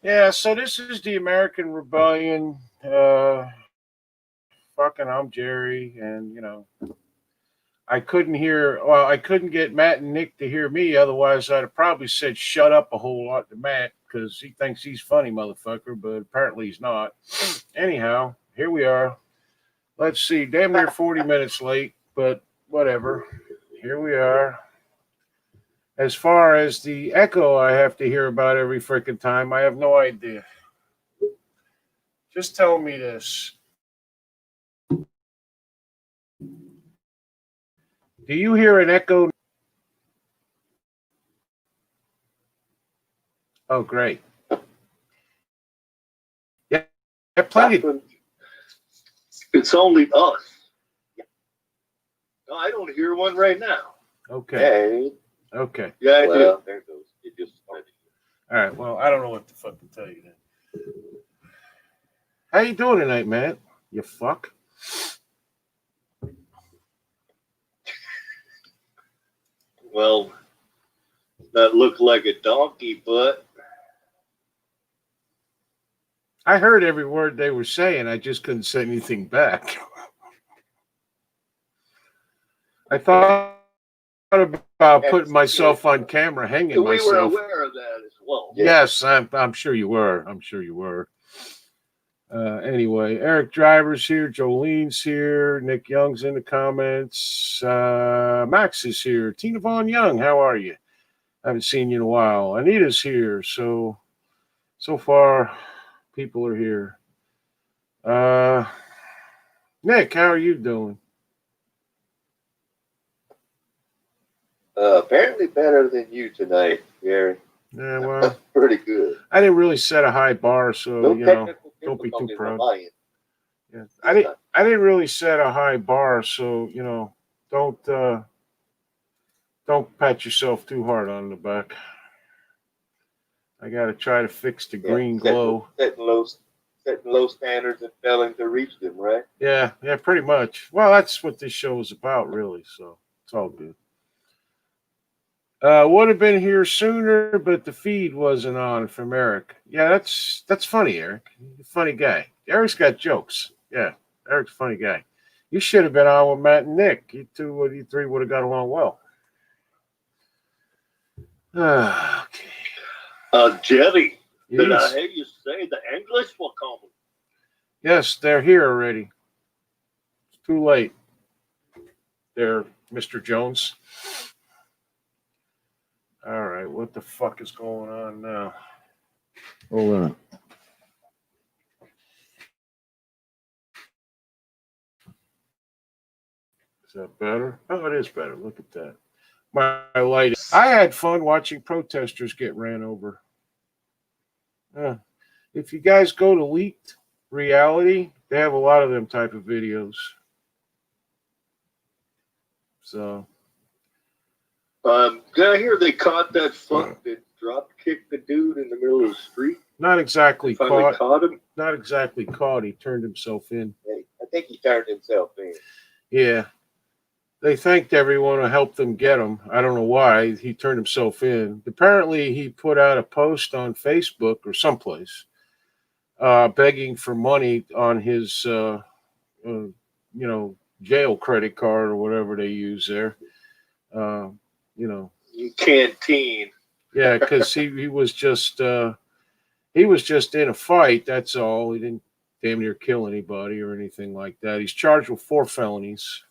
Yeah, so this is the American Rebellion. Fucking, I'm Jerry, and I couldn't hear. Well, I couldn't get Matt and Nick to hear me. Otherwise, I'd have probably said "shut up" a whole lot to Matt because he thinks he's funny, motherfucker. But apparently, he's not. Anyhow, here we are. Let's see, damn near 40 minutes late, but whatever. Here we are. As far as the echo I have to hear about every freaking time, I have no idea. Just tell me this. Do you hear an echo? Oh, great. Yeah, plenty. It's only us. No, I don't hear one right now. Okay. Hey. Okay. Yeah, I do. There it goes. It just started. All right. Well, I don't know what to fucking tell you then. How you doing tonight, Matt? You fuck. Well, that looked like a donkey, but I heard every word they were saying. I just couldn't say anything back. I thought about putting myself on camera, hanging myself. We were aware of that as well. Yes, I'm sure you were. I'm sure you were. Anyway, Eric Driver's here, Jolene's here, Nick Young's in the comments, Max is here, Tina Von Young, how are you? I haven't seen you in a while. Anita's here, so far people are here. Nick, how are you doing? Apparently better than you tonight, Gary. Yeah, well, pretty good. I didn't really set a high bar, so don't be too proud. Yeah, I didn't really set a high bar, so don't pat yourself too hard on the back. I got to try to fix the green glow. Setting low standards and failing to reach them, right? Yeah, pretty much. Well, that's what this show is about, really. So it's all good. Would have been here sooner, but the feed wasn't on from Eric. Yeah, that's funny, Eric. Funny guy. Eric's got jokes. Yeah, Eric's a funny guy. You should have been on with Matt and Nick. You three would have got along well. Okay. Jerry, did I hear you say the English were coming? Yes, they're here already. It's too late. They're Mr. Jones. All right, what the fuck is going on now? Hold on. Is that better? Oh, it is better. Look at that. My light. I had fun watching protesters get ran over. If you guys go to Leaked Reality, they have a lot of them type of videos. So. Did I hear they caught that fuck that drop kicked the dude in the middle of the street? Not exactly caught. Caught him? Not exactly caught. He turned himself in. I think he turned himself in. Yeah. They thanked everyone who helped them get him. I don't know why. He turned himself in. Apparently, he put out a post on Facebook or someplace begging for money on his, jail credit card or whatever they use there. Canteen. Yeah, because he was just in a fight. That's all. He didn't damn near kill anybody or anything like that. He's charged with 4 felonies,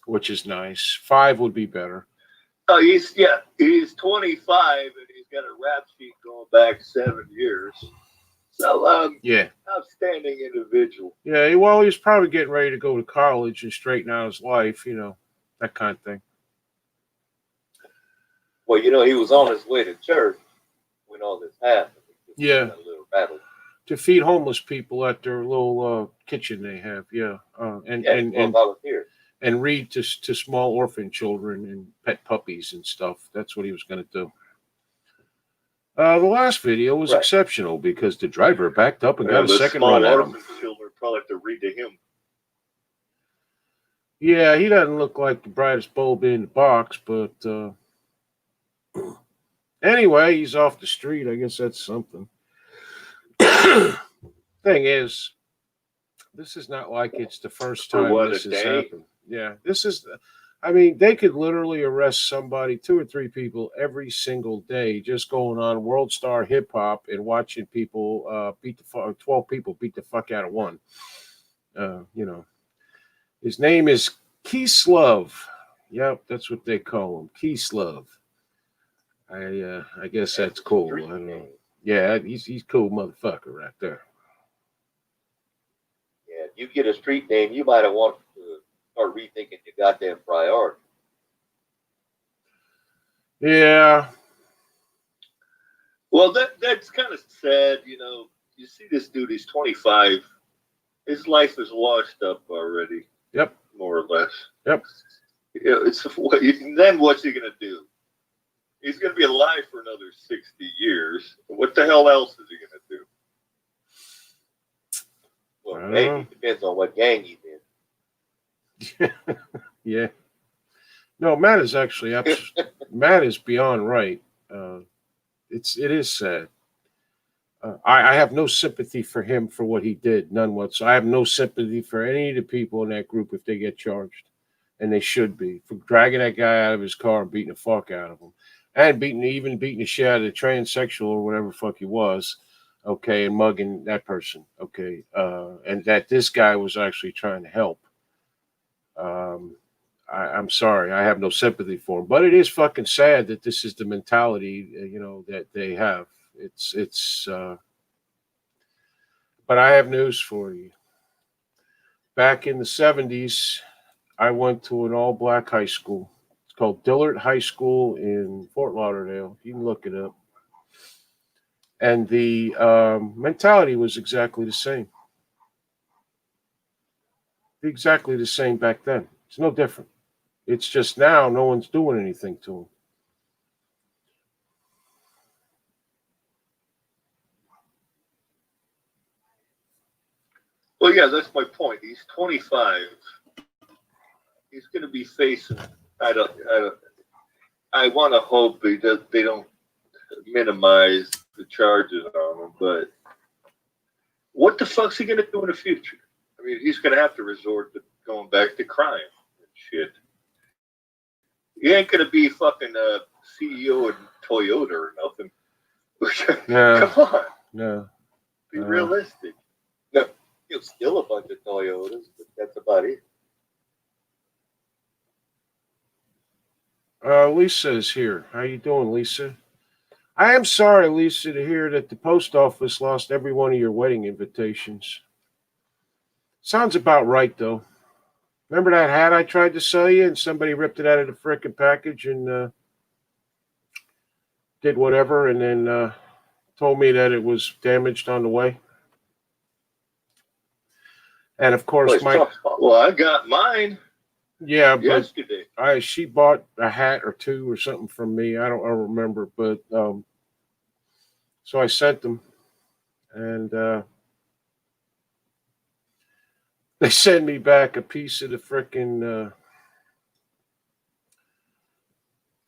which is nice. 5 would be better. Oh, he's 25 and he's got a rap sheet going back 7 years. So yeah, outstanding individual. Yeah, well, he was probably getting ready to go to college and straighten out his life, that kind of thing. Well, he was on his way to church when all this happened. Yeah. A little battle. To feed homeless people at their little kitchen they have, yeah. And volunteers. And read to small orphan children and pet puppies and stuff. That's what he was going to do. The last video was exceptional because the driver backed up and got a second run at him. Children probably have to read to him. Yeah, he doesn't look like the brightest bulb in the box, but Anyway, he's off the street. I guess that's something. Thing is, this is not like it's the first For time what, this a has day? happened. Yeah, this is. I mean, they could literally arrest somebody, 2 or 3 people every single day, just going on World Star Hip Hop and watching people 12 people beat the fuck out of one. You know, his name is Keyslove. Yep, that's what they call him, Keyslove. I guess that's cool. I Street don't know. name. Yeah, he's cool motherfucker right there. Yeah, if you get a street name, you might have want to start rethinking your goddamn priority. Yeah. Well, that's kind of sad, you know. You see this dude, he's 25. His life is washed up already. Yep. More or less. Yep. You know, then what's he gonna do? He's gonna be alive for another 60 years. What the hell else is he gonna do? Well, I don't maybe know. it depends on what gang he's in. Yeah. No, Matt is actually Matt is beyond right. It is sad. I have no sympathy for him for what he did, none whatsoever. I have no sympathy for any of the people in that group if they get charged, and they should be, for dragging that guy out of his car and beating the fuck out of him, and beating the shit out of the transsexual or whatever the fuck he was, okay, and mugging that person, okay, and that this guy was actually trying to help. I'm sorry, I have no sympathy for him, but it is fucking sad that this is the mentality, that they have. It's. But I have news for you. Back in the 70s, I went to an all-black high school. It's called Dillard High School in Fort Lauderdale. You can look it up. And the mentality was exactly the same. Exactly the same back then. It's no different. It's just now no one's doing anything to them. Well, yeah, that's my point. He's 25. He's going to be facing. I want to hope they don't minimize the charges on him. But what the fuck's he going to do in the future? I mean, he's going to have to resort to going back to crime and shit. He ain't going to be fucking CEO of Toyota or nothing. No. Come on, No. be realistic. He'll steal a bunch of Toyotas, but that's about it. Lisa is here. How you doing, Lisa? I am sorry, Lisa, to hear that the post office lost every one of your wedding invitations. Sounds about right, though. Remember that hat I tried to sell you and somebody ripped it out of the frickin' package and did whatever and then told me that it was damaged on the way? And of course, Well, I got mine yeah, but yesterday. she bought a hat or two or something from me. I don't remember, but so I sent them, and they send me back a piece of the frickin'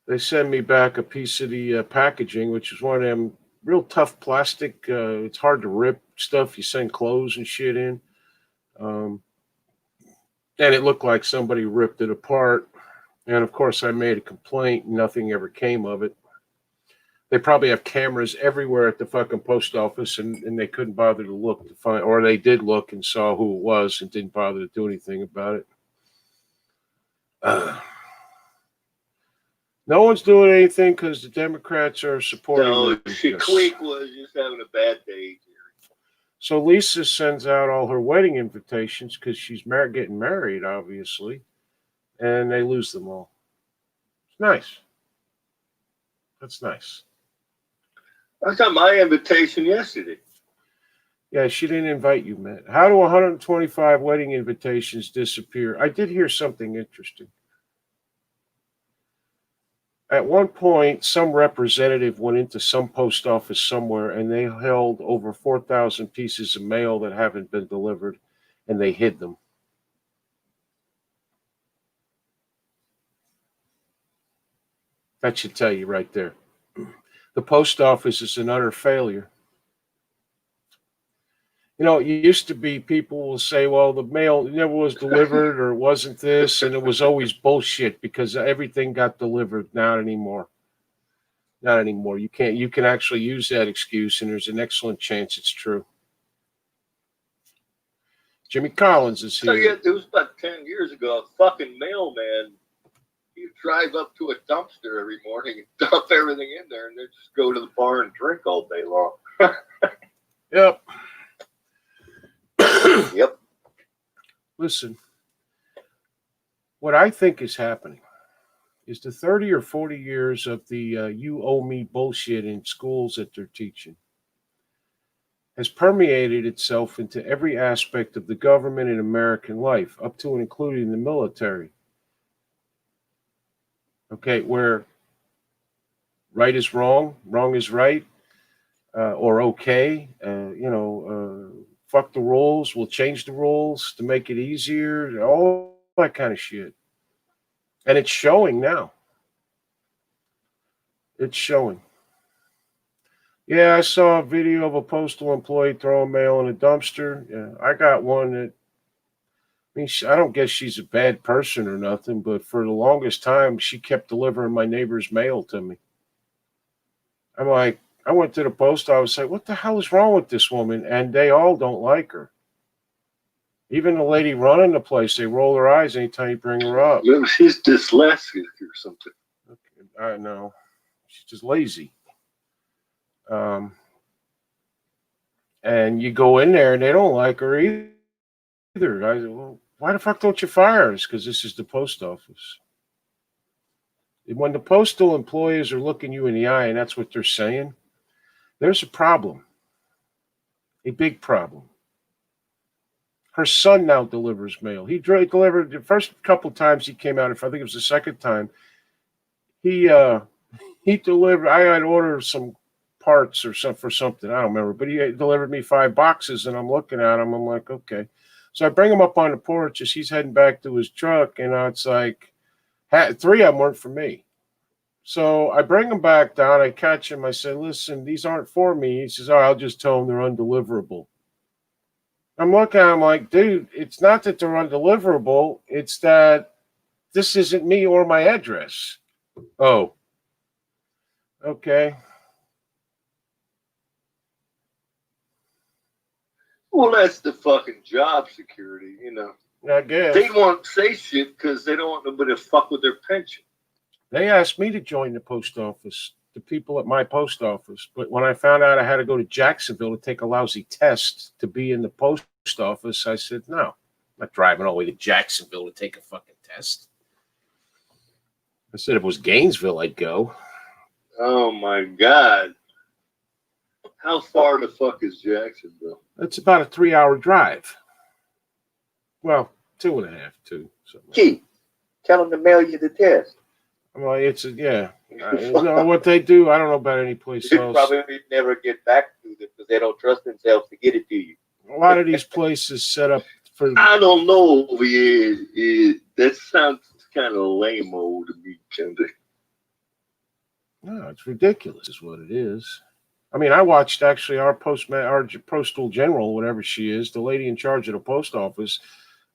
they send me back a piece of the packaging, which is one of them real tough plastic. It's hard to rip stuff. You send clothes and shit in. And it looked like somebody ripped it apart. And of course, I made a complaint. Nothing ever came of it. They probably have cameras everywhere at the fucking post office, and they couldn't bother to look to find, or they did look and saw who it was and didn't bother to do anything about it. No one's doing anything because the Democrats are supporting. No, them. Shaquik was just having a bad day. So Lisa sends out all her wedding invitations because she's getting married, obviously, and they lose them all. It's nice. That's nice. I got my invitation yesterday. Yeah, she didn't invite you, Matt. How do 125 wedding invitations disappear? I did hear something interesting. At one point, some representative went into some post office somewhere and they held over 4,000 pieces of mail that haven't been delivered, and they hid them. That should tell you right there. The post office is an utter failure. You know, it used to be people will say, well, the mail never was delivered or it wasn't this, and it was always bullshit because everything got delivered. Not anymore. Not anymore. You can actually use that excuse, and there's an excellent chance it's true. Jimmy Collins is So here. yeah, it was about 10 years ago. A fucking mailman, he'd drive up to a dumpster every morning and dump everything in there, and then just go to the bar and drink all day long. Yep. Yep. Listen, what I think is happening is the 30 or 40 years of the you owe me bullshit in schools that they're teaching has permeated itself into every aspect of the government and American life, up to and including the military. Okay, where right is wrong, wrong is right, or okay, fuck the rules, we'll change the rules to make it easier, all that kind of shit. And it's showing now. It's showing. Yeah, I saw a video of a postal employee throwing mail in a dumpster. Yeah, I got one that, I mean, I don't guess she's a bad person or nothing, but for the longest time, she kept delivering my neighbor's mail to me. I'm like, I went to the post office, like, what the hell is wrong with this woman? And they all don't like her. Even the lady running the place, they roll their eyes anytime you bring her up. Maybe she's dyslexic or something. I know. She's just lazy. And you go in there and they don't like her either. I said, well, why the fuck don't you fire us? Because this is the post office. When the postal employees are looking you in the eye and that's what they're saying, there's a problem. A big problem. Her son now delivers mail. He delivered the first couple times he came out. If I think it was the second time, he delivered. I had ordered some parts or something for something. I don't remember, but he delivered me 5 boxes, and I'm looking at him. I'm like, okay. So I bring him up on the porch as he's heading back to his truck, and it's like 3 of them weren't for me. So I bring him back down. I catch him. I say, listen, these aren't for me. He says, oh, I'll just tell them they're undeliverable. I'm looking at him like, dude, it's not that they're undeliverable. It's that this isn't me or my address. Oh, okay. Well, that's the fucking job security, you know. I guess. They won't say shit because they don't want nobody to fuck with their pension. They asked me to join the post office, the people at my post office. But when I found out I had to go to Jacksonville to take a lousy test to be in the post office, I said, no, I'm not driving all the way to Jacksonville to take a fucking test. I said if it was Gainesville, I'd go. Oh, my God. How far the fuck is Jacksonville? It's about a 3-hour drive. Well, 2.5, 2. Gee, tell them to mail you the test. Well, yeah. You know what they do? I don't know about any place You else. probably never get back to them because they don't trust themselves to get it to you. A lot of these places set up for. I don't know. That sounds kind of lame-o to me, Kendi. No, it's ridiculous, is what it is. I mean, I watched actually our postal general, whatever she is, the lady in charge of the post office,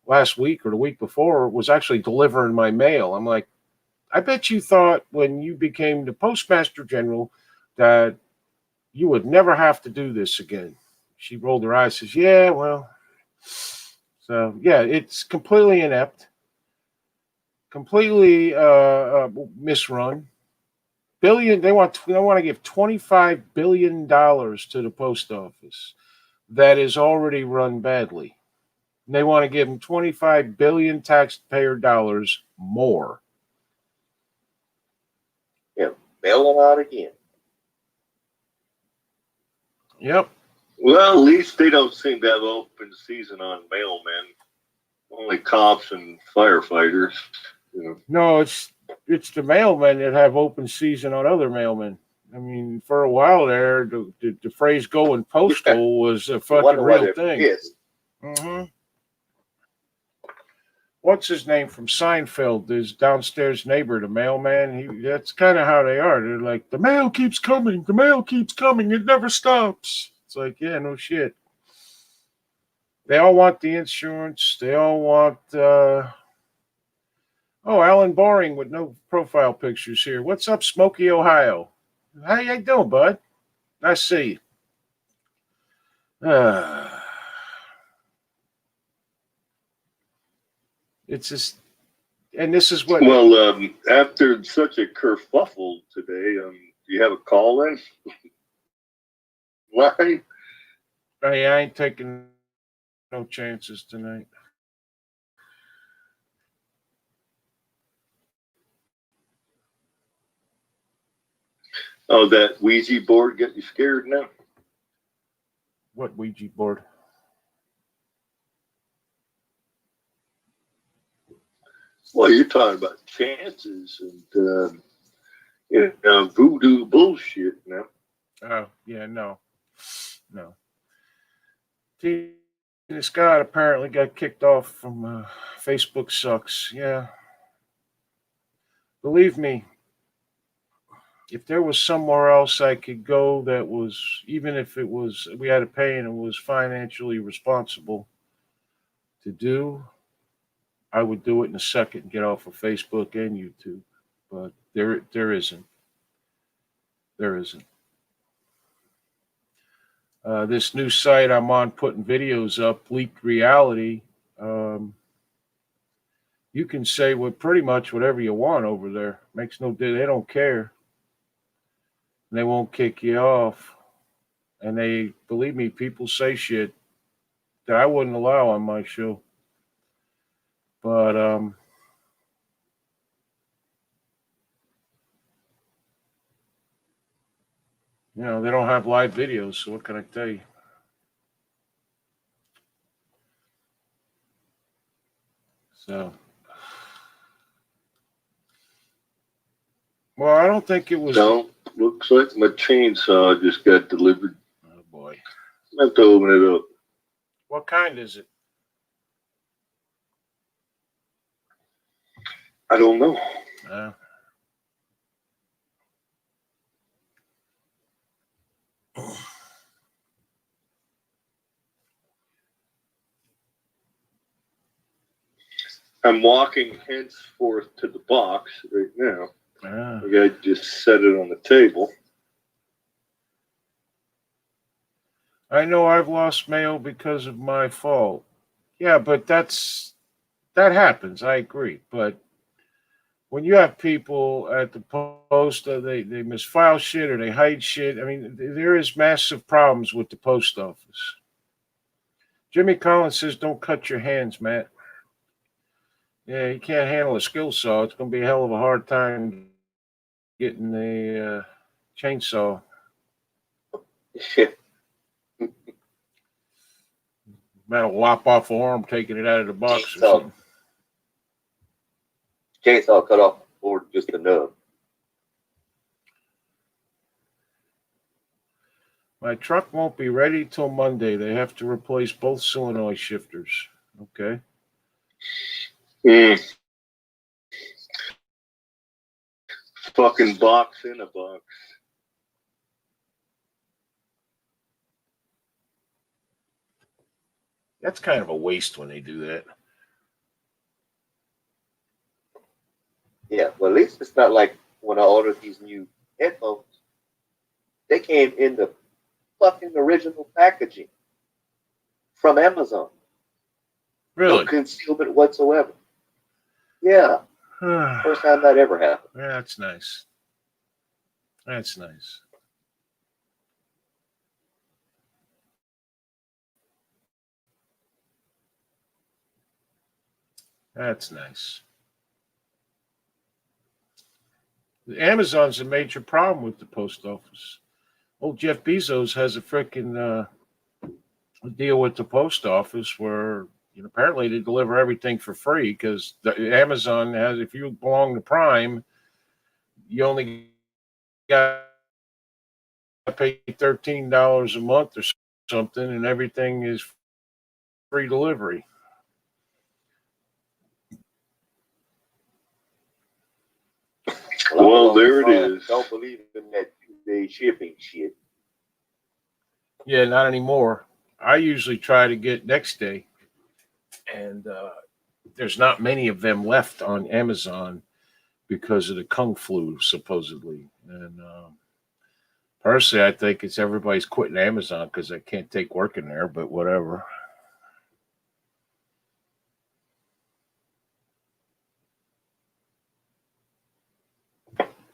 last week or the week before, was actually delivering my mail. I'm like, I bet you thought when you became the postmaster general that you would never have to do this again. She rolled her eyes, says, yeah, well. So, yeah, it's completely inept, completely misrun. They want to give $25 billion to the post office that is already run badly. And they want to give them 25 billion taxpayer dollars more. Yeah, mail them out again. Yep. Well, at least they don't seem to have open season on mailmen. Only cops and firefighters. You know. No, it's the mailmen that have open season on other mailmen. I mean, for a while there, the phrase "going postal" was a fucking real thing. Pissed. Mm-hmm. what's his name from Seinfeld, his downstairs neighbor, the mailman. That's kind of how they are. They're like, the mail keeps coming, it never stops. It's like, yeah, no shit. They all want the insurance. They all want. Oh, Alan Boring with no profile pictures here. What's up, Smoky, Ohio? How you doing, bud? Nice to see you. It's just, and this is what. Well, after such a kerfuffle today, do you have a call in line? Hey, I ain't taking no chances tonight. Oh, that Ouija board get you scared now? What Ouija board? Well, you're talking about chances and voodoo bullshit now. Oh, yeah, no. Tina Scott apparently got kicked off from Facebook. Sucks. Yeah. Believe me, if there was somewhere else I could go that was, even if it was, we had to pay and it was financially responsible to do, I would do it in a second and get off of Facebook and YouTube. But there isn't. There isn't. This new site I'm on putting videos up, Leaked Reality. You can say pretty much whatever you want over there. Makes no difference. They don't care. And they won't kick you off. And they, believe me, people say shit that I wouldn't allow on my show. But they don't have live videos, so what can I tell you? So, well, I don't think it was. No, looks like my chainsaw just got delivered. Oh boy, I have to open it up. What kind is it? I don't know. I'm walking henceforth to the box right now. I gotta just set it on the table. I know I've lost mail because of my fault. Yeah, but that happens. I agree. But when you have people at the post, they misfile shit or they hide shit. I mean, there is massive problems with the post office. Jimmy Collins says, "Don't cut your hands, Matt." Yeah, you can't handle a skill saw. It's going to be a hell of a hard time getting the chainsaw. Shit. About to lop off an arm taking it out of the box or something. Chainsaw cut off or just the nub. My truck won't be ready till Monday. They have to replace both solenoid shifters. Okay. Fucking box in a box. That's kind of a waste when they do that. Yeah, well, at least it's not like when I ordered these new headphones, they came in the fucking original packaging from Amazon. Really? No concealment whatsoever. Yeah. First time that ever happened. Yeah, that's nice. That's nice. That's nice. Amazon's a major problem with the post office. Old Jeff Bezos has a freaking deal with the post office where apparently they deliver everything for free because Amazon has, if you belong to Prime, you only got to pay $13 a month or something, and everything is free delivery. Well, there it is. Don't believe in that 2-day shipping shit. Yeah, not anymore. I usually try to get next day, and there's not many of them left on Amazon because of the Kung flu, supposedly. And personally, I think it's everybody's quitting Amazon because they can't take work in there, but whatever.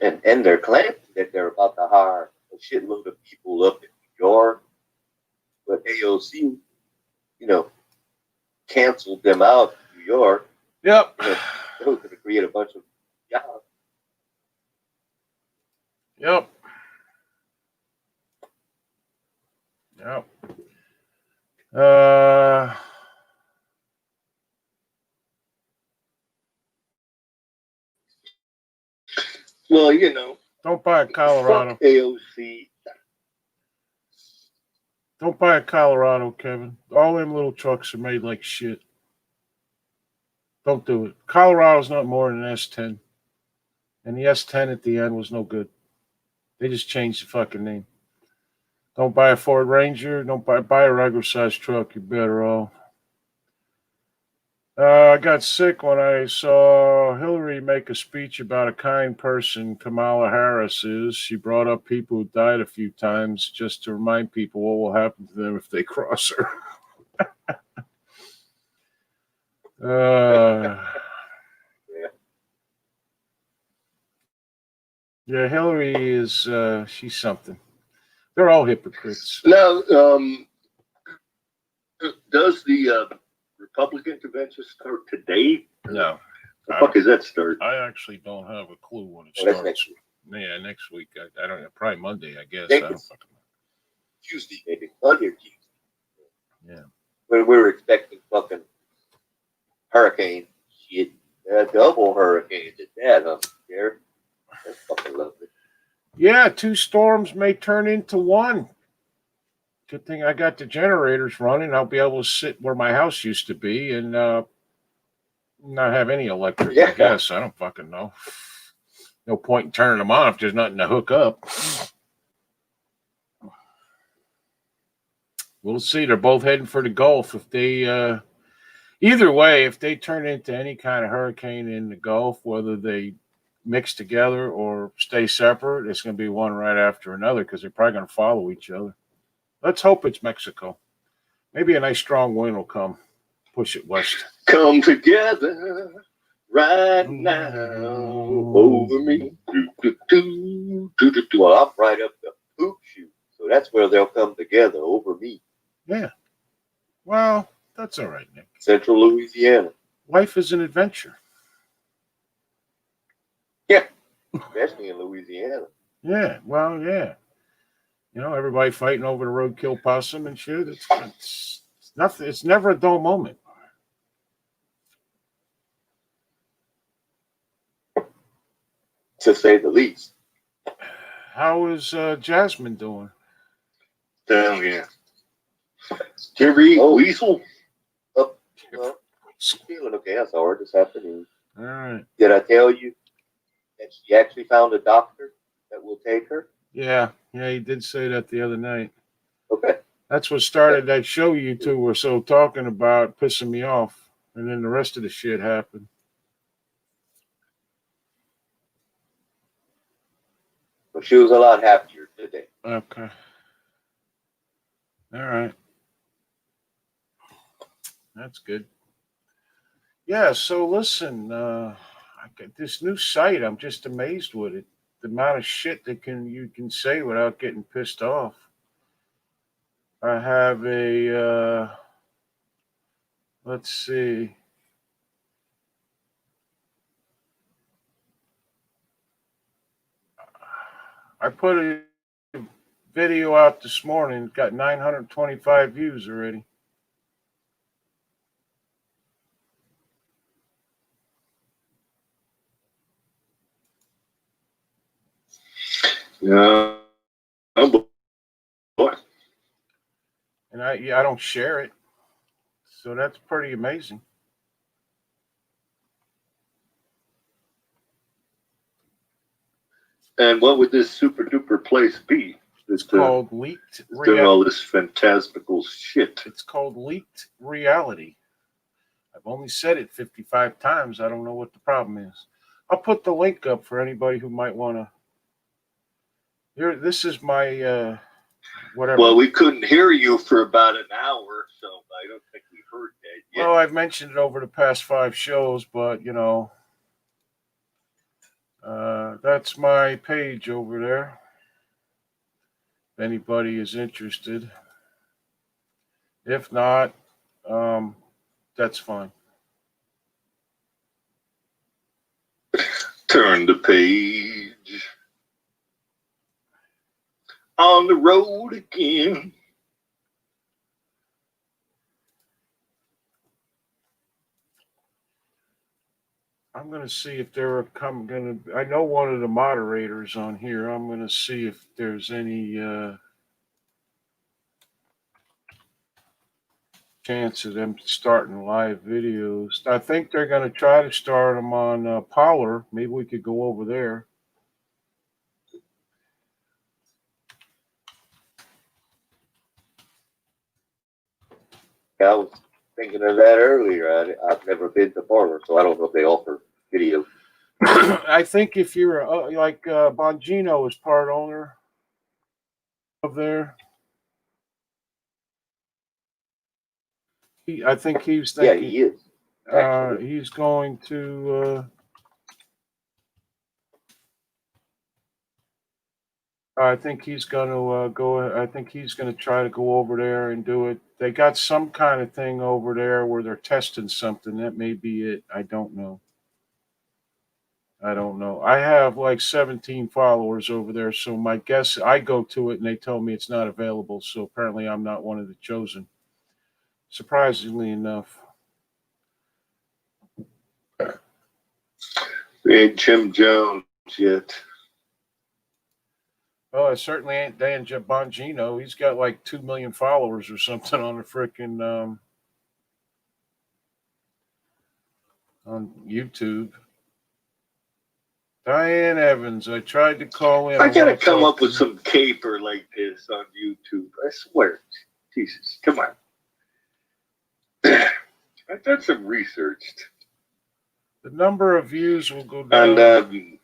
And they're claiming that they're about to hire a shitload of people up in New York, but AOC, canceled them out in New York. Yep. They were going to create a bunch of jobs. Yep. Yep. Well, Don't buy a Colorado. fuck AOC. Don't buy a Colorado, Kevin. All them little trucks are made like shit. Don't do it. Colorado's not more than an S10. And the S10 at the end was no good. They just changed the fucking name. Don't buy a Ford Ranger. Don't buy a regular sized truck. You're better off. I got sick when I saw Hillary make a speech about a kind person Kamala Harris is. She brought up people who died a few times just to remind people what will happen to them if they cross her. Yeah, Hillary is, she's something. They're all hypocrites. Now, does the Republican convention start today? No. The fuck is that start? I actually don't have a clue when it That's starts. next week. Yeah, next week. I don't know. Probably Monday, I guess. Think I don't it's fucking know. Tuesday, maybe Monday or Tuesday. Yeah. When we were expecting fucking hurricane shit, double hurricanes at that, huh, Jared? That's fucking lovely. Yeah, 2 storms may turn into 1. Good thing I got the generators running. I'll be able to sit where my house used to be and not have any electric. Yeah. I guess. I don't fucking know. No point in turning them on if there's nothing to hook up. We'll see. They're both heading for the Gulf. If they, either way, if they turn into any kind of hurricane in the Gulf, whether they mix together or stay separate, it's going to be one right after another because they're probably going to follow each other. Let's hope it's Mexico. Maybe a nice strong wind will come, push it west. Come together right now over me. Well, I'm right up the poop chute, so that's where they'll come together over me. Yeah. Well, that's all right, Nick. Central Louisiana. Life is an adventure. Especially in Louisiana. Yeah. Well, yeah. Everybody fighting over the roadkill possum and shit. It's nothing. It's never a dull moment. To say the least. How is Jasmine doing? Damn, yeah. Did you ever eat weasel? Well, she's feeling okay. I saw her this afternoon. All right. Did I tell you that she actually found a doctor that will take her? Yeah. Yeah, he did say that the other night. Okay. That's what started that show you two were so talking about, pissing me off. And then the rest of the shit happened. But she was a lot happier today. Okay. All right. That's good. Yeah, so listen, I got this new site. I'm just amazed with it. The amount of shit that you can say without getting pissed off. I have a let's see. I put a video out this morning, got 925 views already. Yeah. Oh, boy. And I don't share it. So that's pretty amazing. And what would this super duper place be? It's called Leaked doing Reality. all this fantastical shit. It's called Leaked Reality. I've only said it 55 times. I don't know what the problem is. I'll put the link up for anybody who might want to. Here, this is my whatever. Well, we couldn't hear you for about an hour, so I don't think we heard that yet. Well, I've mentioned it over the past 5 shows, but you know, that's my page over there. If anybody is interested. If not, that's fine. Turn the page. On the road again. I'm going to see if they're I know one of the moderators on here. I'm going to see if there's any chance of them starting live videos. I think they're going to try to start them on Parler. Maybe we could go over there. I was thinking of that earlier. I've never been to Parler, so I don't know if they offer video. I think if you're like Bongino is part owner of there. I think he's thinking. Yeah, he is. He's going to. I think he's going to go. I think he's going to try to go over there and do it. They got some kind of thing over there where they're testing something. That may be it. I don't know. I have like 17 followers over there, so my guess, I go to it and they tell me it's not available. So apparently, I'm not one of the chosen. Surprisingly enough. We ain't Jim Jones yet. Oh, it certainly ain't Dan Bongino. He's got like 2 million followers or something on the freaking on YouTube. Diane Evans, I tried to call in. I gotta come up with some caper like this on YouTube. I swear. Jesus, come on. I've done some research. The number of views will go down. And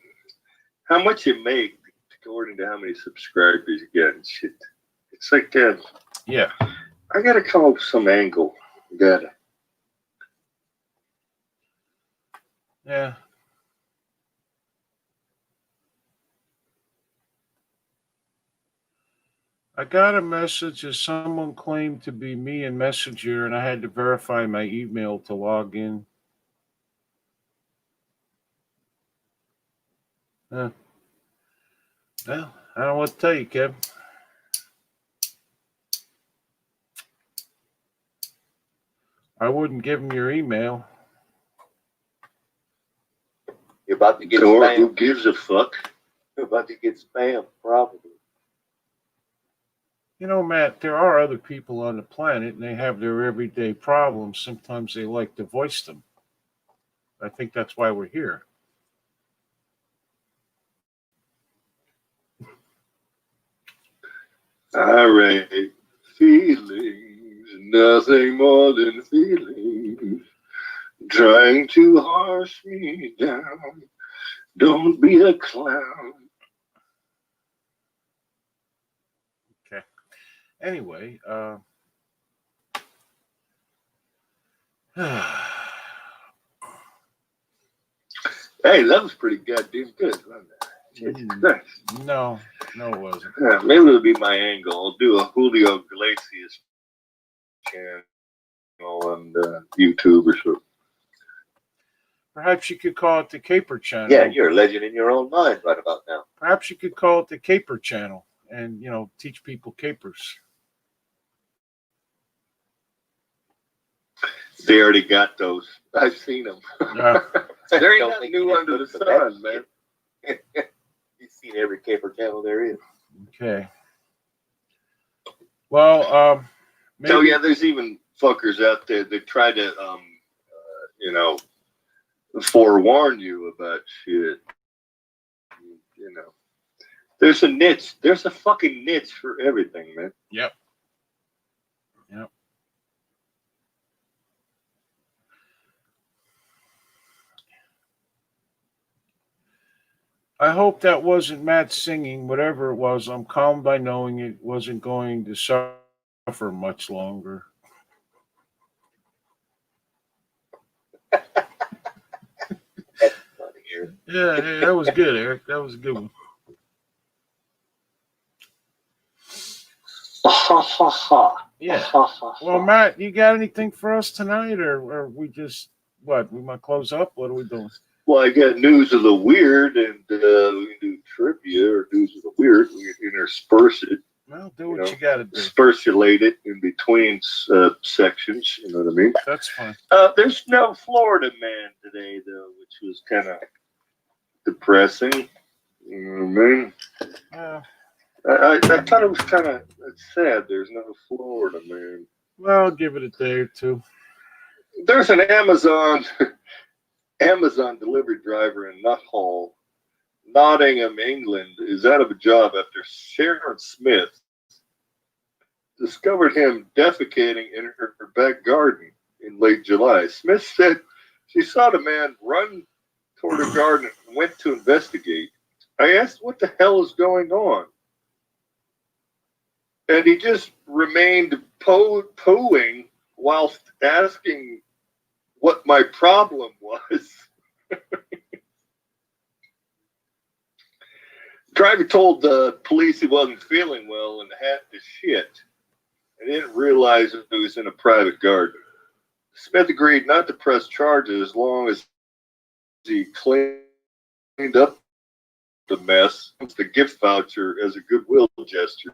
how much you make according to how many subscribers you get and shit. It's like that. Yeah. I gotta come up with some angle. Gotta. Yeah. I got a message that someone claimed to be me in Messenger, and I had to verify my email to log in. Well, I don't know what to tell you, Kev. I wouldn't give him your email. You're about to get Or spam. who gives a fuck? You're about to get spam, probably. You know, Matt, there are other people on the planet, and they have their everyday problems. Sometimes they like to voice them. I think that's why we're here. All right. Feelings, nothing more than feelings. Trying to harsh me down. Don't be a clown. Okay. Anyway, Hey, that was pretty goddamn good, wasn't it? Nice. No, it wasn't. Yeah, maybe it'll be my angle. I'll do a Julio Iglesias channel on YouTube or something. Perhaps you could call it the Caper Channel. Yeah, you're a legend in your own mind right about now. Perhaps you could call it the Caper Channel and, you know, teach people capers. They already got those. I've seen them. There ain't nothing new under the sun, man. You've seen every caper channel there is. Okay. Well, maybe. So yeah, there's even fuckers out there that try to, you know, forewarn you about shit. You know, There's a niche. There's a fucking niche for everything, man. Yep. I hope that wasn't Matt singing. Whatever it was, I'm calmed by knowing it wasn't going to suffer much longer. That's funny here. Yeah, that was good, Eric. That was a good one. Ha ha ha. Yeah. Ha, ha, ha. Well, Matt, you got anything for us tonight, or we just what? We might close up. What are we doing? Well, I got news of the weird, and we can do trivia or news of the weird. We can intersperse it, Well, do what you got to do. dispersulate it in between sections. You know what I mean? That's fine. There's no Florida man today, though, which was kind of depressing. You know what I mean? I thought it was kind of sad. There's no Florida man. Well, I'll give it a day or two. There's an Amazon delivery driver in Nuthall, Nottingham, England, is out of a job after Sharon Smith discovered him defecating in her back garden in late July. Smith said she saw the man run toward her garden and went to investigate. I asked what the hell is going on. And he just remained pooing whilst asking what my problem was. Driver told the police he wasn't feeling well and had to shit. I didn't realize it was in a private garden. Smith agreed not to press charges as long as he cleaned up the mess. The gift voucher as a goodwill gesture.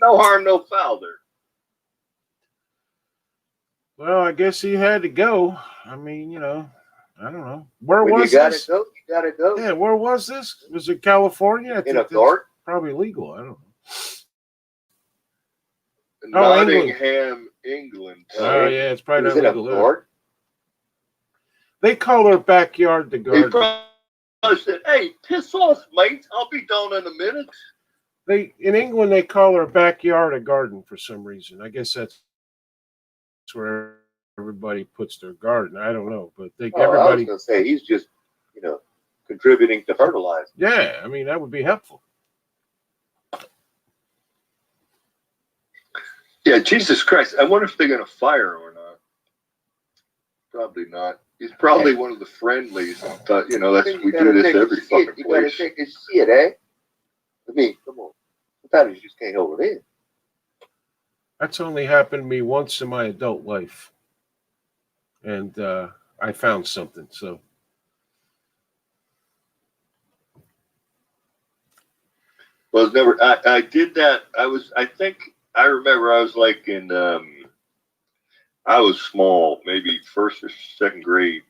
No harm, no foul there. Well, I guess he had to go. I mean, you know, I don't know. Where When was you gotta this? go, you gotta go. Yeah, where was this? Was it California? I In think a that's garden. probably legal. I don't know. Oh, Nottingham, England. Oh, yeah, it's It probably was not in a legal there. garden. They call their backyard the He garden. probably said, "Hey, piss off, mate. I'll be down in a minute." In England they call their backyard a garden for some reason. I guess that's where everybody puts their garden. I don't know, but I was everybody. gonna say he's just, contributing to fertilizer. Yeah, I mean that would be helpful. Yeah, Jesus Christ. I wonder if they're going to fire him or not. Probably not. He's probably one of the friendlies. But, we do this every fucking You gotta place. take a shit, eh? I mean, come on. Sometimes you just can't hold it in. That's only happened to me once in my adult life, and I found something. So Well, it's never. I did that. I remember I was like in. I was small, maybe first or second grade,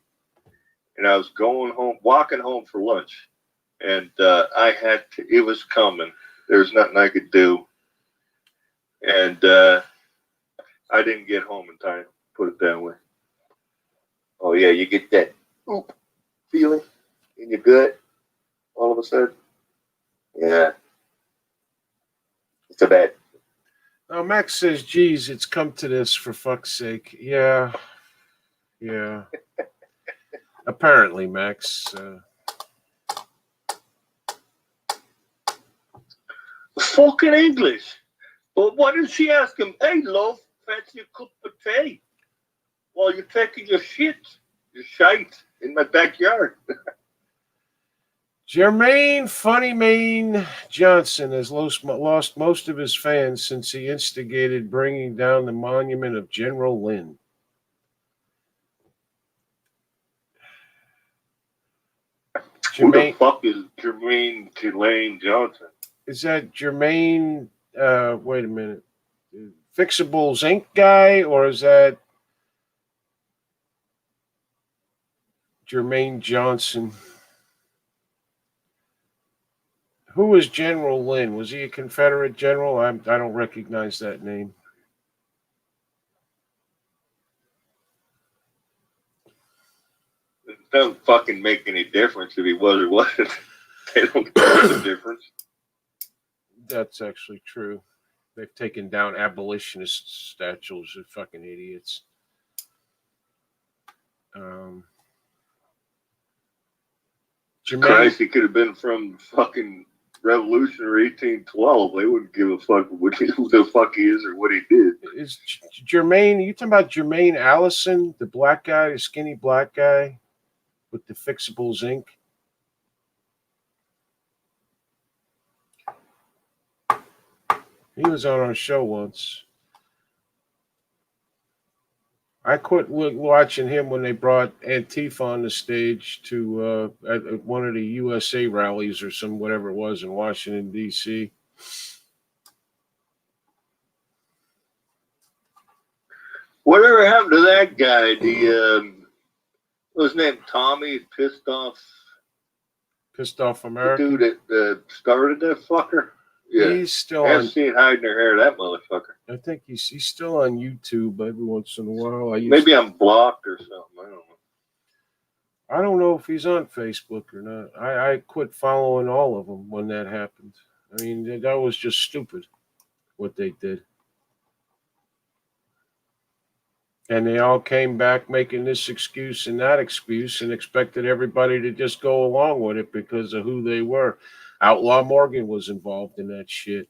and I was walking home for lunch, and I had to. It was coming. There was nothing I could do, and I didn't get home in time. Put it that way. Oh yeah, you get that oop feeling in your gut all of a sudden. Yeah. It's a bad. Max says, "Geez, it's come to this for fuck's sake." Yeah. Apparently, Max. Fucking English. But what did she ask him? Hey, love, fancy a cup of tea while you're taking your shite in my backyard. Jermaine Funny Mane Johnson has lost most of his fans since he instigated bringing down the monument of General Lynn. Who the fuck is Jermaine Tulane Johnson? Is that Jermaine? Wait a minute. Fixables Inc. guy, or is that Jermaine Johnson? Who was General Lynn? Was he a Confederate general? I don't recognize that name. It doesn't fucking make any difference if he was or wasn't. They don't know the difference. That's actually true. They've taken down abolitionist statues. They're fucking idiots. Um, Jermaine, Christ, he could have been from fucking Revolutionary 1812. They wouldn't give a fuck who the fuck he is or what he did. is Jermaine? You talking about Jermaine Allison, the black guy, the skinny black guy with the Fixables Inc.? He was on our show once. I quit watching him when they brought Antifa on the stage to at one of the USA rallies or some whatever it was in Washington D.C. Whatever happened to that guy? What was his name? Tommy, pissed off the America. dude that started that fucker. Yeah, He's still I on. haven't seen hiding her hair. That motherfucker. I think he's still on YouTube every once in a while. Maybe I'm blocked or something. I don't know if he's on Facebook or not. I quit following all of them when that happened. I mean, that was just stupid what they did. And they all came back making this excuse and that excuse and expected everybody to just go along with it because of who they were. Outlaw Morgan was involved in that shit.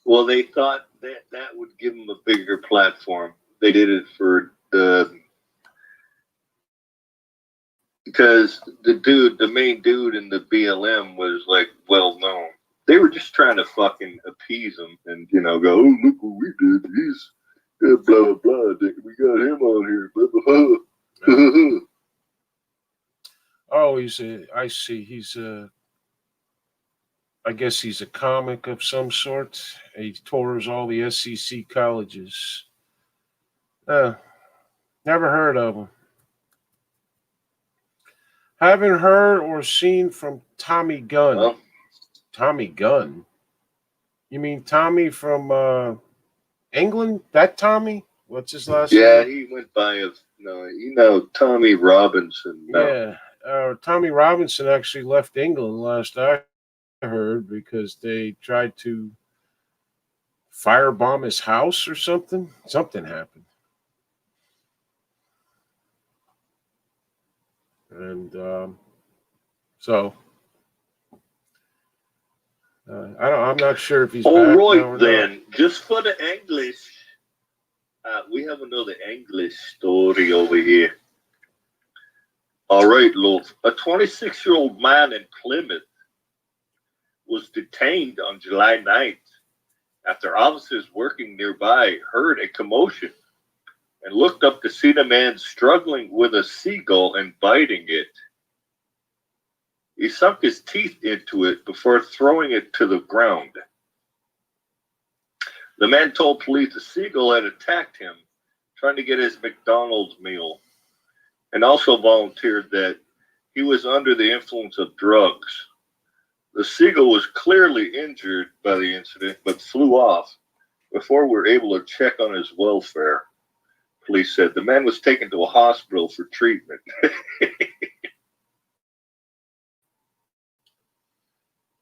Well, they thought that would give them a bigger platform. They did it because the main dude in the BLM was like well known. They were just trying to fucking appease him and go, oh look what we did. He's blah blah blah. We got him on here. Blah blah blah. Oh, I see. I guess he's a comic of some sort. He tours all the SEC colleges. Never heard of him. Haven't heard or seen from Tommy Gunn. Well, Tommy Gunn? You mean Tommy from England? That Tommy? What's his last name? yeah, he went by Tommy Robinson. No. Yeah. Tommy Robinson actually left England last I heard because they tried to firebomb his house or something. Something happened. And so I'm not sure if he's All back now right, or then. not. Just for the English, we have another English story over here. All right, love. A 26-year-old man in Plymouth was detained on July 9th after officers working nearby heard a commotion and looked up to see the man struggling with a seagull and biting it. He sunk his teeth into it before throwing it to the ground. The man told police the seagull had attacked him, trying to get his McDonald's meal, and also volunteered that he was under the influence of drugs. The seagull was clearly injured by the incident, but flew off before we were able to check on his welfare. Police said the man was taken to a hospital for treatment.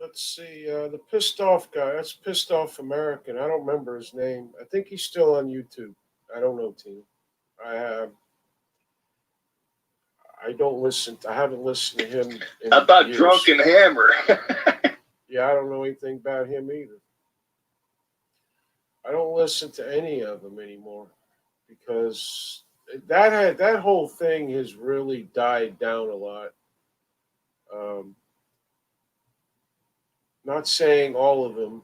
Let's see, the pissed off guy. That's Pissed Off American. I don't remember his name. I think he's still on YouTube. I don't know, Tina. I don't listen. I haven't listened to him. How about years. Drunken Hammer? Yeah, I don't know anything about him either. I don't listen to any of them anymore because that whole thing has really died down a lot. Not saying all of them,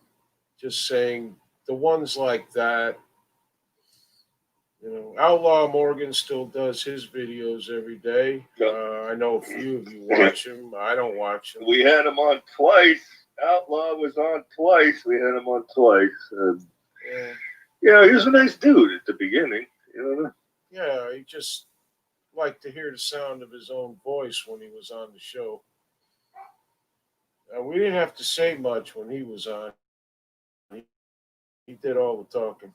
just saying the ones like that. Outlaw Morgan still does his videos every day. Yep. I know a few of you watch him. I don't watch him. We had him on twice. Outlaw was on twice. We had him on twice. Yeah. He was a nice dude at the beginning. Yeah, he just liked to hear the sound of his own voice when he was on the show. We didn't have to say much when he was on. He did all the talking.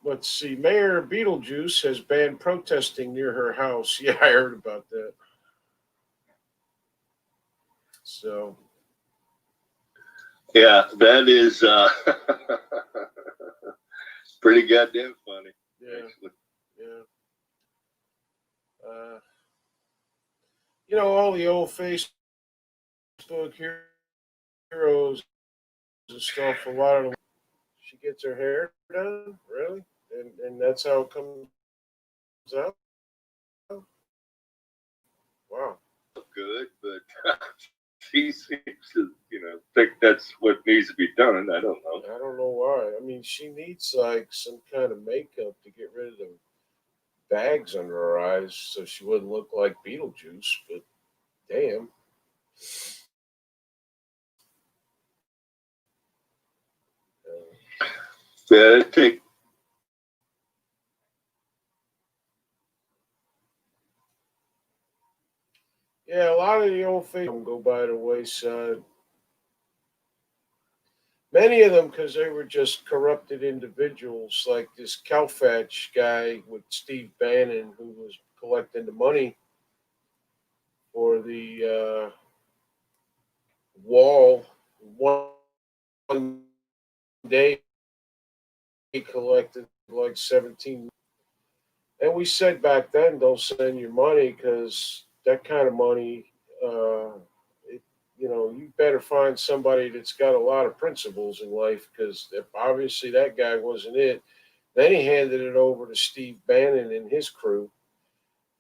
let's see. Mayor Beetlejuice has banned protesting near her house. Yeah, I heard about that. So Yeah, that is pretty goddamn funny, yeah, actually. yeah. Uh, all the old Facebook heroes and stuff. A lot of them. She gets her hair done, really, and that's how it comes out. Wow. Good, but she seems to, think that's what needs to be done. I don't know. I don't know why. I mean, she needs like some kind of makeup to get rid of the bags under her eyes so she wouldn't look like Beetlejuice. But damn. Yeah, it take Yeah, a lot of the old things go by the wayside. Many of them because they were just corrupted individuals, like this Calfatch guy with Steve Bannon, who was collecting the money for the wall. One day he collected like 17. And we said back then, don't send your money because that kind of money, uh, it, you better find somebody that's got a lot of principles in life because obviously that guy wasn't it. Then he handed it over to Steve Bannon and his crew,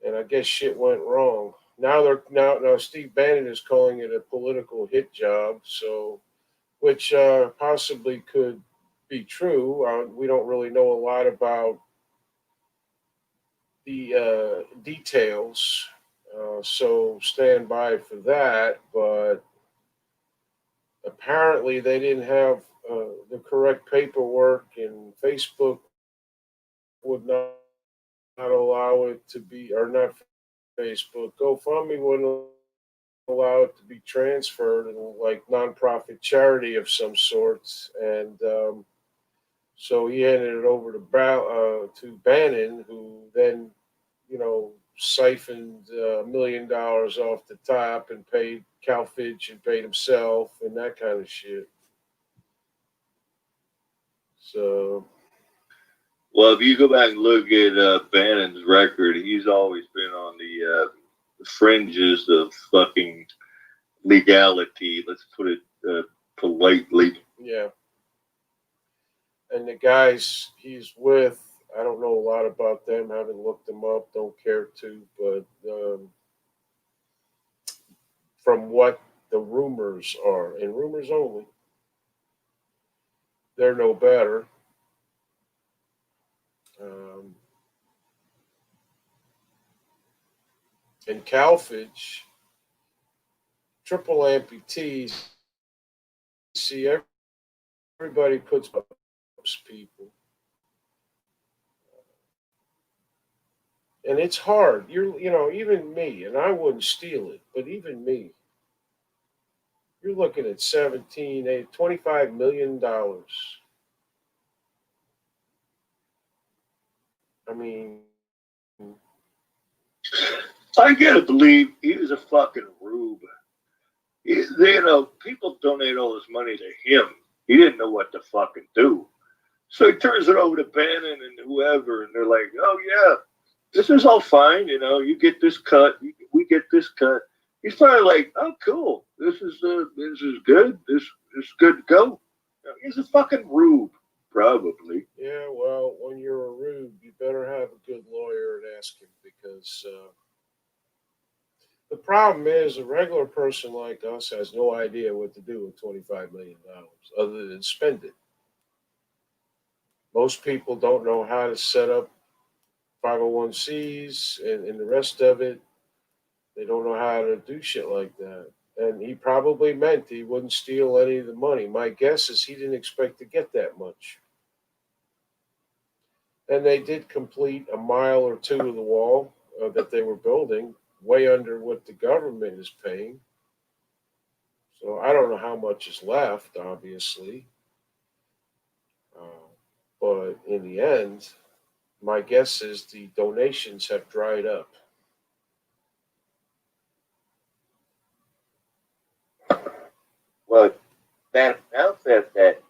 and I guess shit went wrong. Now Steve Bannon is calling it a political hit job, so which possibly could be true. We don't really know a lot about the details, so stand by for that. But apparently, they didn't have the correct paperwork, and Facebook would not allow it to be, or not Facebook, GoFundMe wouldn't allow it to be transferred in like nonprofit charity of some sort, and so he handed it over to Bannon, who then siphoned $1 million off the top and paid Calfitch and paid himself and that kind of shit. So well, if you go back and look at Bannon's record, he's always been on the fringes of fucking legality. Let's put it politely. yeah, and the guys he's with, I don't know a lot about them. Haven't looked them up. Don't care to. But from what the rumors are, and rumors only, they're no better. Um, and Calfitch, triple amputees. See, everybody puts people, and it's hard. Even me, and I wouldn't steal it, but even me, you're looking at 17, $25 million. I mean, I gotta believe he was a fucking rube. People donate all this money to him. He didn't know what to fucking do. So he turns it over to Bannon and whoever, and they're like, "Oh yeah, this is all fine. You get this cut, we get this cut." He's probably like, "Oh cool, this is good. This is good to go." He's a fucking rube, probably. yeah. Well, when you're a rube, you better have a good lawyer and ask him because the problem is a regular person like us has no idea what to do with $25 million other than spend it. Most people don't know how to set up 501(c)s and the rest of it. They don't know how to do shit like that. And he probably meant he wouldn't steal any of the money. My guess is he didn't expect to get that much. And they did complete a mile or two of the wall that they were building, way under what the government is paying. So I don't know how much is left, obviously. Uh, But in the end, my guess is the donations have dried up. Well, Bannon now says that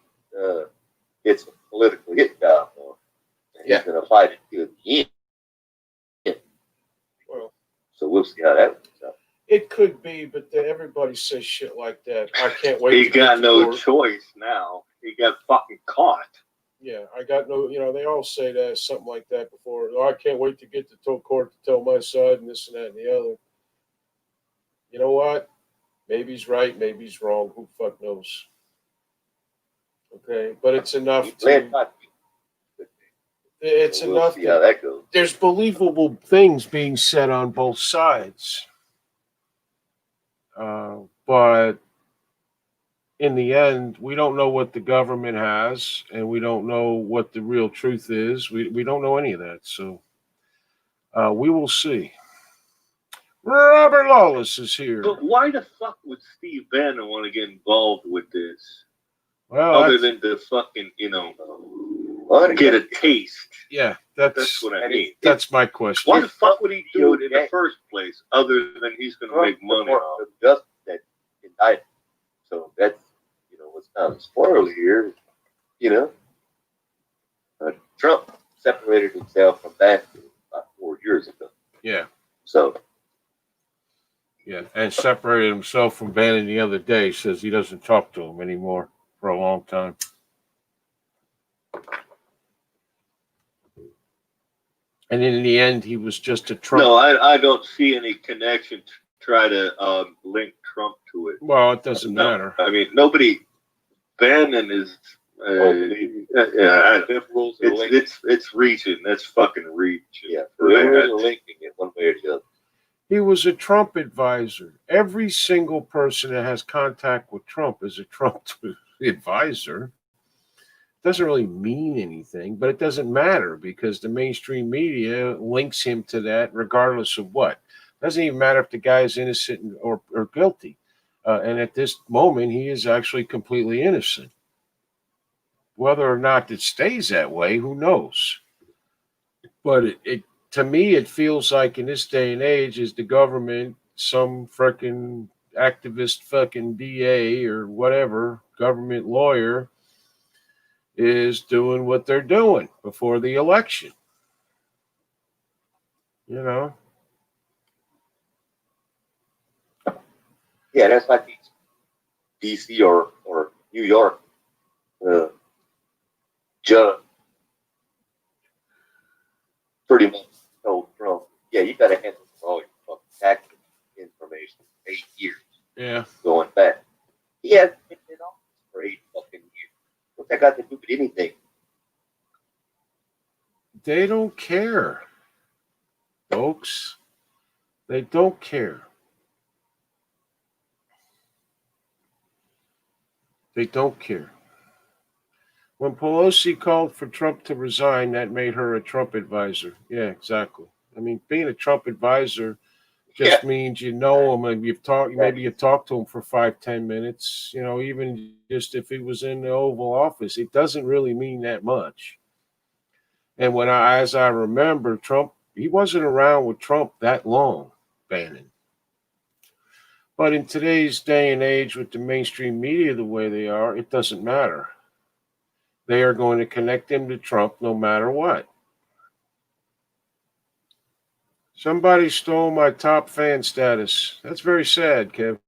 it's a political hit job for him. And Yeah. he's going to fight it till the end. Well, So we'll see how that works out. it could be, but then everybody says shit like that. I can't wait. He to get got to no court. choice now. He got fucking caught. Yeah, I got no. They all say that something like that before. Oh, I can't wait to get to court to tell my side and this and that and the other. You know what? Maybe he's right. Maybe he's wrong. Who the fuck knows? Okay, but it's enough He pled to. not It's so we'll enough. see how that goes. There's believable things being said on both sides. But in the end, we don't know what the government has, and we don't know what the real truth is. We don't know any of that. So we will see. Robert Lawless is here. But why the fuck would Steve Bannon want to get involved with this? Well, Other that's- than to fucking, Well, get a taste. yeah, That's what I and mean. that's my question. Why the fuck would he do it in the first place, other than he's going to make money off? of justice that indicted. So that's what's kind of spoiler here. Trump separated himself from Bannon about 4 years ago. Yeah, So and separated himself from Bannon the other day. Says he doesn't talk to him anymore for a long time. And in the end, he was just a Trump. No, I don't see any connection to try to link Trump to it. Well, it doesn't No. matter. I mean, nobody. Bannon is. liberals are linking. It's reaching. That's fucking reaching. Yeah, for liberals that. are linking it one way or the other. He was a Trump advisor. Every single person that has contact with Trump is a Trump advisor. Doesn't really mean anything, but it doesn't matter because the mainstream media links him to that regardless of what. Doesn't even matter if the guy is innocent or guilty. And at this moment, he is actually completely innocent. Whether or not it stays that way, who knows? But it to me, it feels like in this day and age, is the government some freaking activist fucking DA or whatever, government lawyer, is doing what they're doing before the election. Yeah, that's like these DC or New York judge pretty much told Trump, yeah, you got to handle all your fucking tax information 8 years Yeah. going back. He hasn't been in office for 8 fucking years. What's that got to do with anything? They don't care, folks. They don't care. They don't care. When Pelosi called for Trump to resign, that made her a Trump advisor. Yeah, exactly. I mean, being a Trump advisor just means you know him and you've talked. Maybe you talked to him for 5-10 minutes. Even just if he was in the Oval Office, it doesn't really mean that much. And as I remember, Trump, he wasn't around with Trump that long, Bannon. But in today's day and age, with the mainstream media the way they are, it doesn't matter. They are going to connect him to Trump no matter what. Somebody stole my top fan status. That's very sad, Kevin.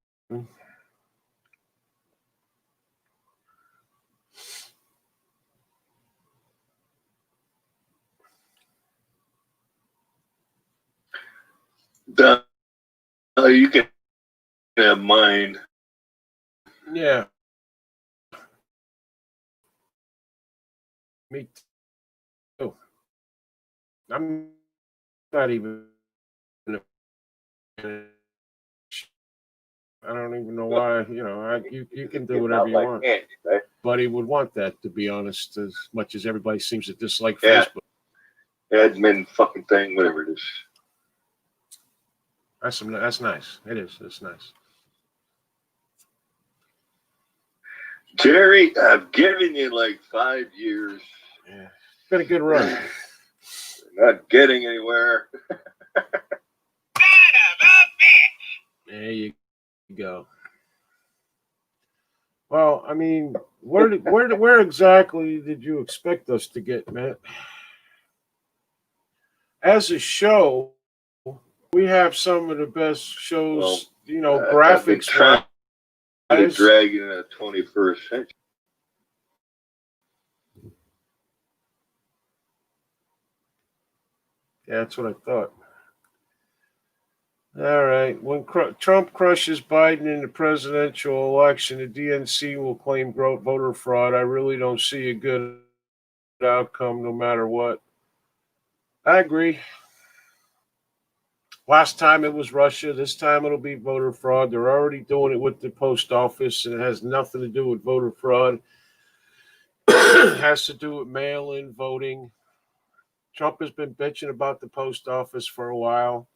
You can have mine. Yeah. Me too. I'm not even. I don't even know why. You can do whatever you want. Candy, right? But he would want that, to be honest, as much as everybody seems to dislike Yeah. Facebook. Admin fucking thing, whatever it is. That's nice. It is. It's nice. Jerry, I've given you like 5 years. Yeah, it's been a good run. Not getting anywhere. There you go. Well, I mean, where exactly did you expect us to get, Matt? As a show, we have some of the best shows, I've been graphics trying to wise. drag it in the 21st century. Yeah, that's what I thought. All right. When Trump crushes Biden in the presidential election, the DNC will claim voter fraud. I really don't see a good outcome no matter what. I agree. Last time it was Russia. This time it'll be voter fraud. They're already doing it with the post office, and it has nothing to do with voter fraud. It has to do with mail-in voting. Trump has been bitching about the post office for a while.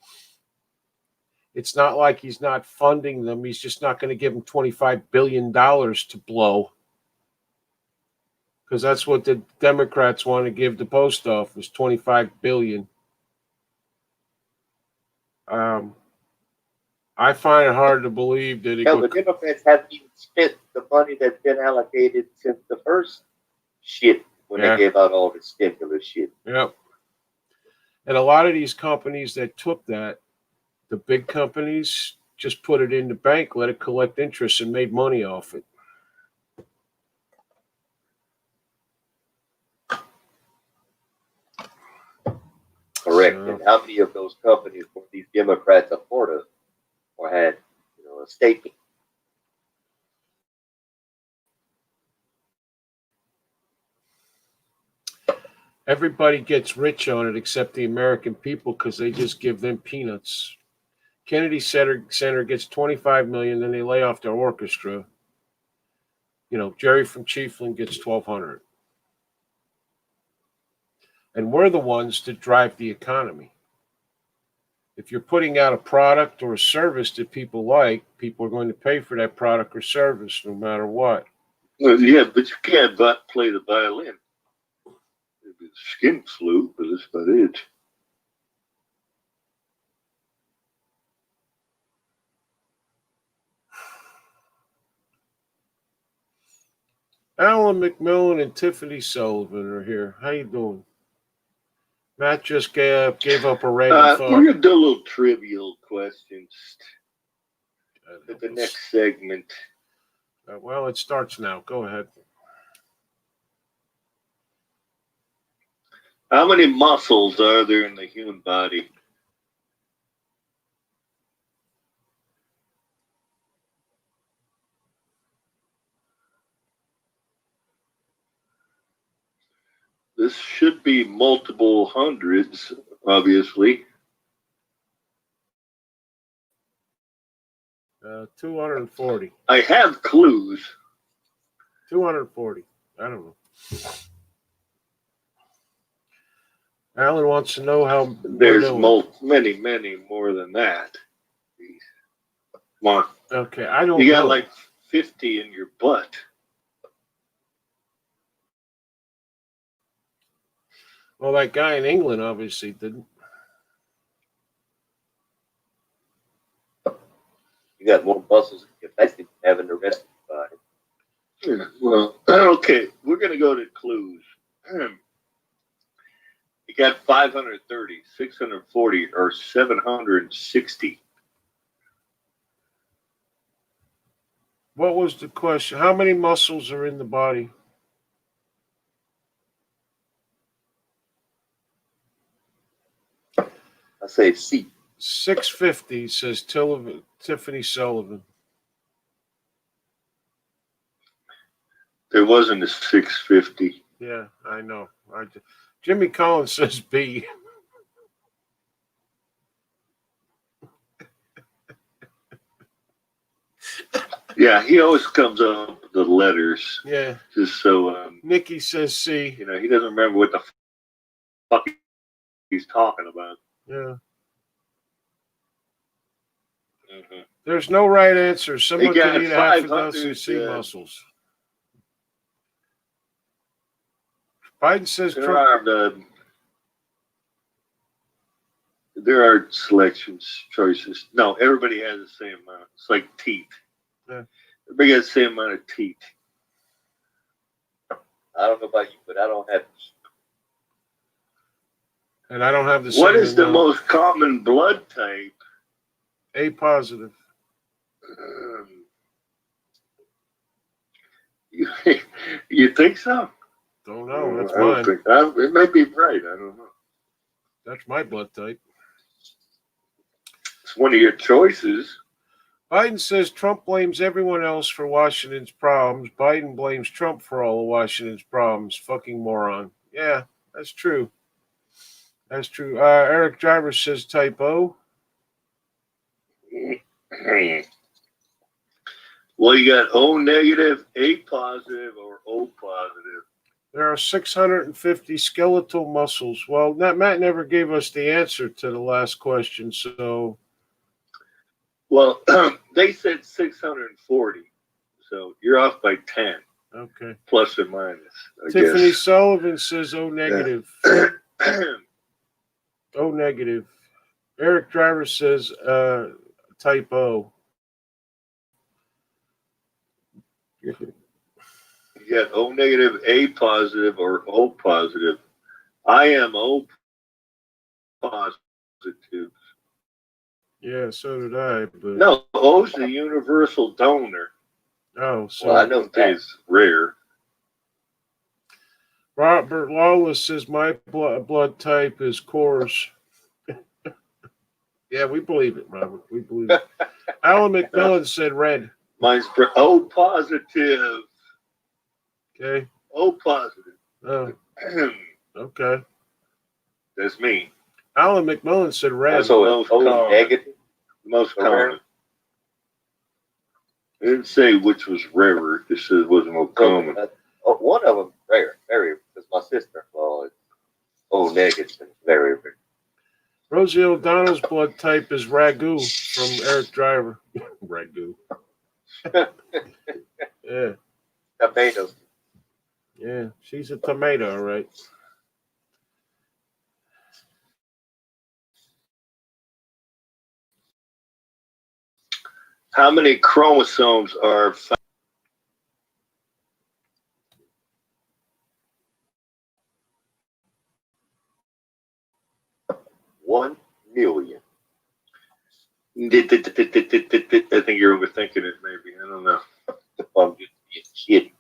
It's not like he's not funding them. He's just not going to give them $25 billion to blow. Because that's what the Democrats want to give the post office, $25 billion. I find it hard to believe that Hell, the Democrats haven't even spent the money that's been allocated since the first shit when they gave out all the stimulus shit. Yep. And a lot of these companies that took that, the big companies, just put it in the bank, let it collect interest, and made money off it. Correct. And how many of those companies were these Democrats a part of or had, a stake in? Everybody gets rich on it except the American people because they just give them peanuts. Kennedy Center gets $25 million, then they lay off their orchestra. Jerry from Chiefland gets $1,200. And we're the ones that drive the economy. If you're putting out a product or a service that people like, people are going to pay for that product or service no matter what. Well, yeah, but you can't play the violin. Maybe the skin flute, but that's about it. Alan McMillan and Tiffany Sullivan are here. How you doing? Matt just gave up a random thought. We're going to do a little trivial questions at the next segment. Well, it starts now. Go ahead. How many muscles are there in the human body? This should be multiple hundreds, obviously. 240. I have clues. 240. I don't know. Alan wants to know how there's many more than that. Come on. Okay, I don't know. You got like 50 in your butt. Well, that guy in England obviously didn't. You got more muscles in your face than you have in the rest of your body. Yeah, well, okay. We're going to go to clues. You got 530, 640, or 760. What was the question? How many muscles are in the body? I say C. 650, says Tiffany Sullivan. There wasn't a 650. Yeah, I know. Jimmy Collins says B. Yeah, he always comes up with the letters. Yeah. Just so. Nikki says C. He doesn't remember what the fuck he's talking about. Yeah. Mm-hmm. There's no right answer. Someone could eat half a dozen C muscles. muscles. Biden says There Trump. are selections, choices. No, everybody has the same amount. It's like teeth. Yeah. Everybody has the same amount of teeth. I don't know about you, but I don't have. And I don't have the same. What is the amount. most common blood type? A positive. You think so? Don't know. That's I don't mine. think it might be right. I don't know. That's my blood type. It's one of your choices. Biden says Trump blames everyone else for Washington's problems. Biden blames Trump for all of Washington's problems. Fucking moron. Yeah, that's true. That's true. Eric Driver says typo. Well, you got O negative, A positive, or O positive. There are 650 skeletal muscles. Well, Matt never gave us the answer to the last question, so. Well, they said 640, so you're off by 10, Okay. plus or minus. I Tiffany guess. Sullivan says O negative. O negative. Eric Driver says typo. You got O negative, A positive, or O positive. I am O positive. Yeah, so did I. But No, O's the universal donor. oh, so Well, I know that. It's rare. Robert Lawless says my blood type is Coors. Yeah, we believe it, Robert. We believe it. Alan McMillan said red. Mine's O positive. Okay. O positive. Oh, okay. That's me. Alan McMillan said red. So it's O common. negative. Most So rare. common. It didn't say which was rarer. It just said it wasn't most common. One of them rare, very, because my sister-in-law is O negative and very rare. Rosie O'Donnell's blood type is ragu from Eric Driver. Ragu. Yeah, Tomatoes. yeah. She's a tomato, all right. How many chromosomes are found? $1 million. I think you're overthinking it, maybe. I don't know. I'm just being kidding.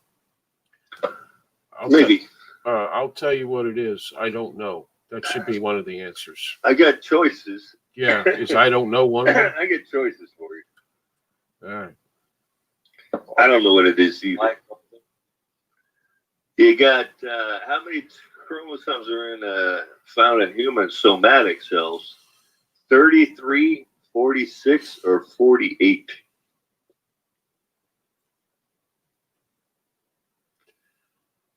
Maybe. I'll tell you what it is. I don't know. That should be one of the answers. I got choices. Yeah, is I don't know one of them? I get choices for you. All right. I don't know what it is either. You got how many chromosomes are found in human somatic cells? 33, 46, or 48?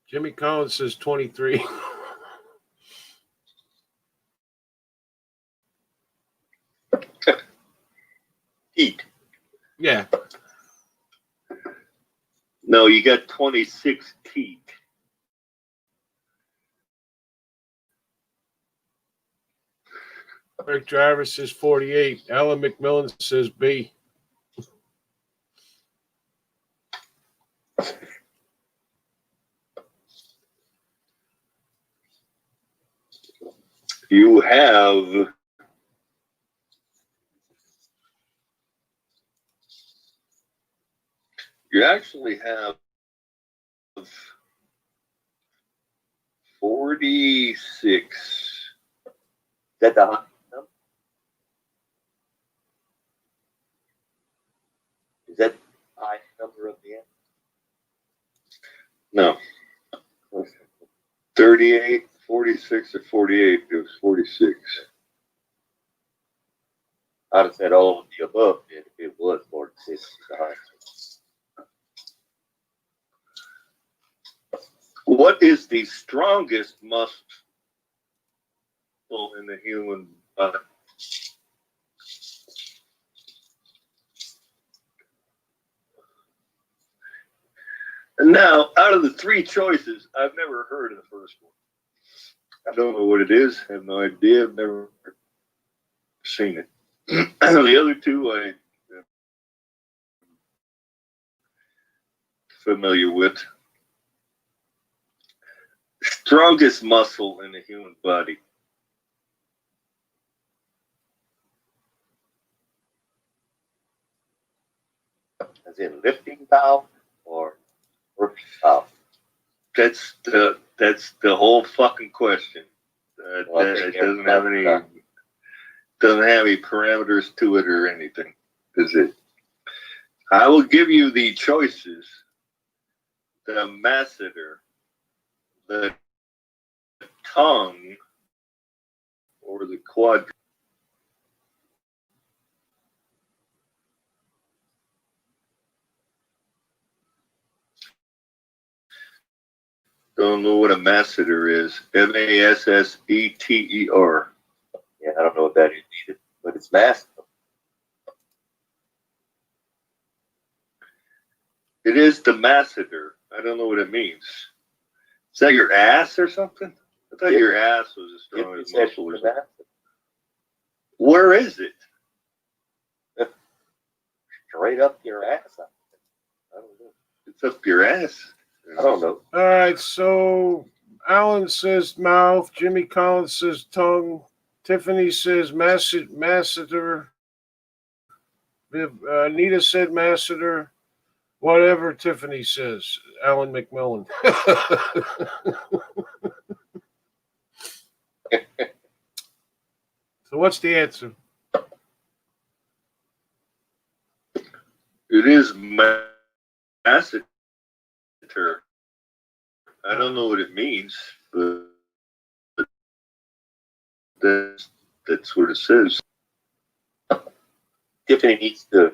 Jimmy Collins says 23. Eat. Yeah. No, you got 26 teeth. Rick Driver says 48. Alan McMillan says B. You have you actually have 46. Is that the high number? Is that the high number of the end? No. 38, 46, or 48. It was 46. I'd have said all of the above then if it was 46. The high. What is the strongest muscle in the human body? Now, out of the three choices, I've never heard of the first one. I don't know what it is. I have no idea. I've never seen it. The other two I am familiar with. Strongest muscle in the human body. As in lifting valve or working valve? That's the whole fucking question. Well, It doesn't have any parameters to it or anything. Is it? I will give you the choices: the masseter, the tongue, or the quadrant. Don't know what a masseter is. Masseter. Yeah, I don't know what that is either, but it's massive. It is the masseter. I don't know what it means. Is that your ass or something? I thought your ass was as strong as muscle or something. Where is it? Straight up your ass. I don't know. It's up your ass. I don't know. All right, so Alan says mouth. Jimmy Collins says tongue. Tiffany says masseter. Anita said masseter. Whatever Tiffany says. Alan McMillan. So what's the answer? It is masseter. I don't know what it means, but that's what it says. Tiffany needs to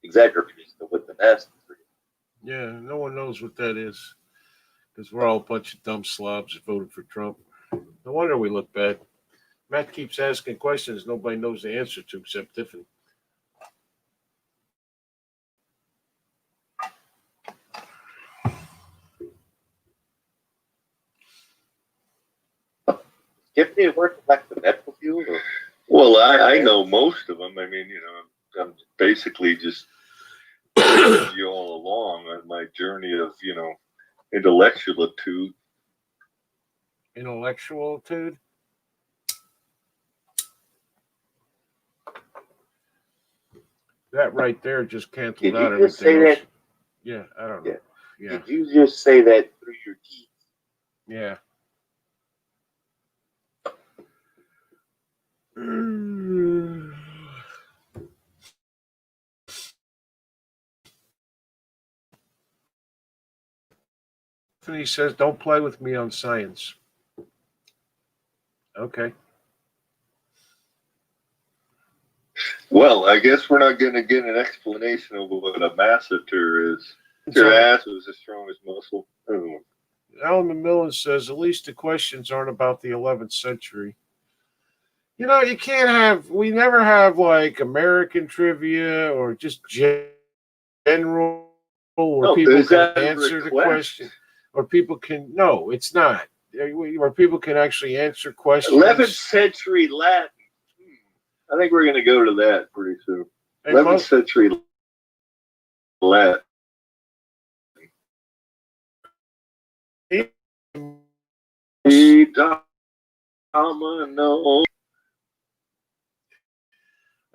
exaggerate with the mass. Yeah, no one knows what that is because we're all a bunch of dumb slobs that voted for Trump. No wonder we look bad. Matt keeps asking questions nobody knows the answer to except Tiffany. Tiffany working like the medical field? Or? Well, I know most of them. I mean, I'm basically just taking you all along on my journey of, intellectualitude. Intellectualitude? That right there just canceled Did out you just say everything else. that? Yeah, I don't know. Yeah. Did you just say that through your teeth? Yeah. Tiffany says, don't play with me on science. Okay. Well, I guess we're not going to get an explanation of what a masseter is. Your ass was as strong as muscle. Alan McMillan says, at least the questions aren't about the 11th century. You can't have, we never have like American trivia or just general where people can answer the question. Or people can, no, it's not. Where people can actually answer questions. 11th century Latin. I think we're going to go to that pretty soon. 11th century Latin.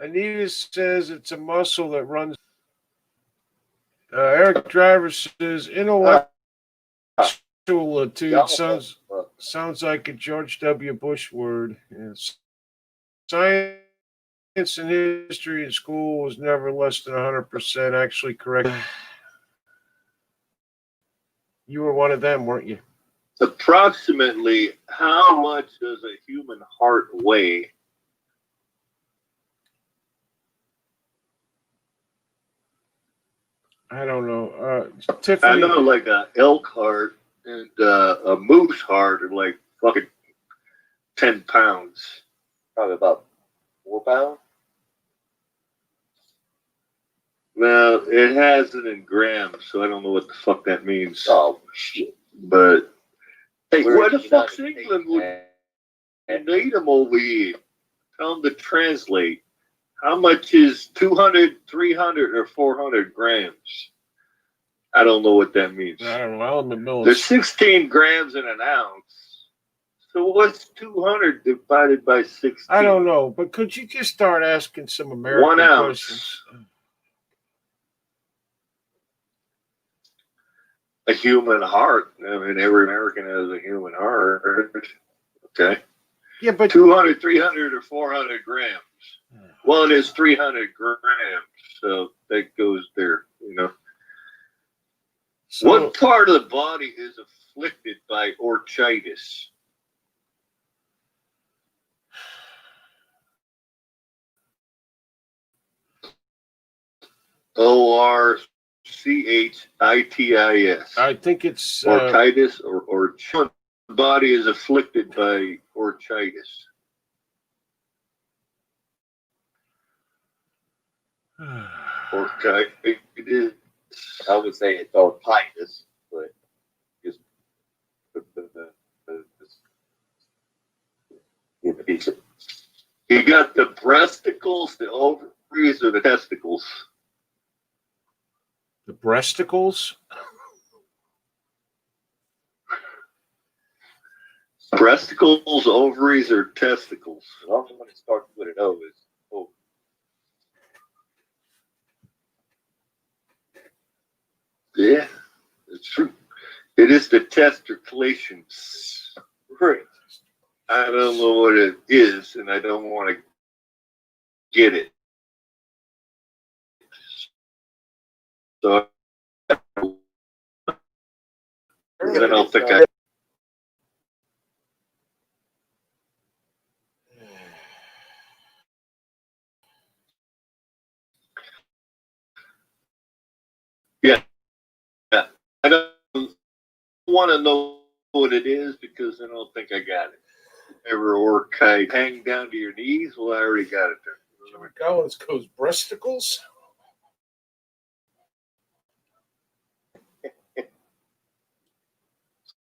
Anita says it's a muscle that runs. Eric Driver says intellectualitude sounds like a George W. Bush word. Yes. Science and history in school was never less than 100% actually correct. You were one of them, weren't you? Approximately how much does a human heart weigh? I don't know. Tiffany. I know like a elk heart and a moose heart are like fucking 10 pounds. Probably about 4 pounds. Now, it has it in grams, so I don't know what the fuck that means. Oh shit! But hey, We're where in the fuck's United England States, would need them over here? Tell them to translate. How much is 200, 300, or 400 grams? I don't know what that means. I don't know. Element Mills. There's 16 grams in an ounce. So what's 200 divided by 16? I don't know, but could you just start asking some American 1 ounce. questions? A human heart. I mean, every American has a human heart. Okay. Yeah, but 200, 300, or 400 grams. Well, it is 300 grams, so that goes there, you know. so, What part of the body is afflicted by orchitis? Orchitis. I think it's Orchitis or the body is afflicted by orchitis. Orchitis. I would say it's orchitis, but just You got the breasticles, the ovaries, or the testicles? the breasticles. Breasticles, ovaries, or testicles? the only one that starts with an O is O. Yeah, it's true. It is the testiculations. Right. I don't know what it is, and I don't want to get it. So I don't think I. Yeah, I don't want to know what it is because I don't think I got it. Ever orchid hang down to your knees? Well, I already got it there. Jimmy Collins goes breasticles.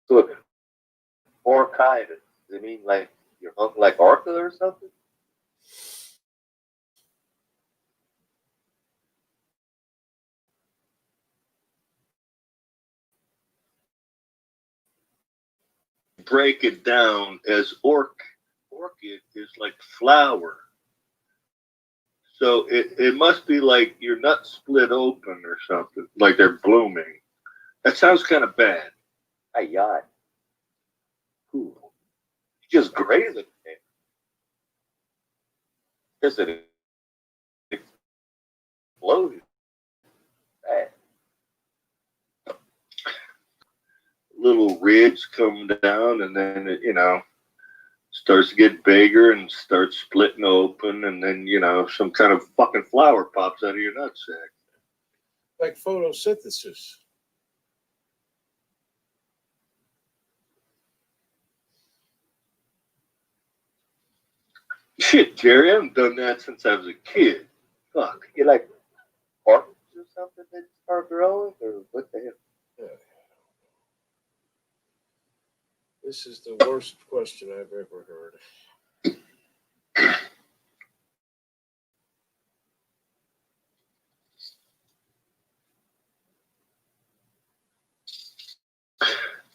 So orchitis. Does it mean like you're hung like Orca or something? Break it down as orchid is like flower. So it must be like your nuts split open or something, like they're blooming. That sounds kind of bad. Ay, ay. Cool. You just grazing it. Just an explosion. Bad. Little ridge come down, and then it, starts to get bigger and starts splitting open, and then some kind of fucking flower pops out of your nutsack. Like photosynthesis. Shit, Jerry, I haven't done that since I was a kid. Fuck. You like orchids or something that start growing, or what the hell? This is the worst question I've ever heard.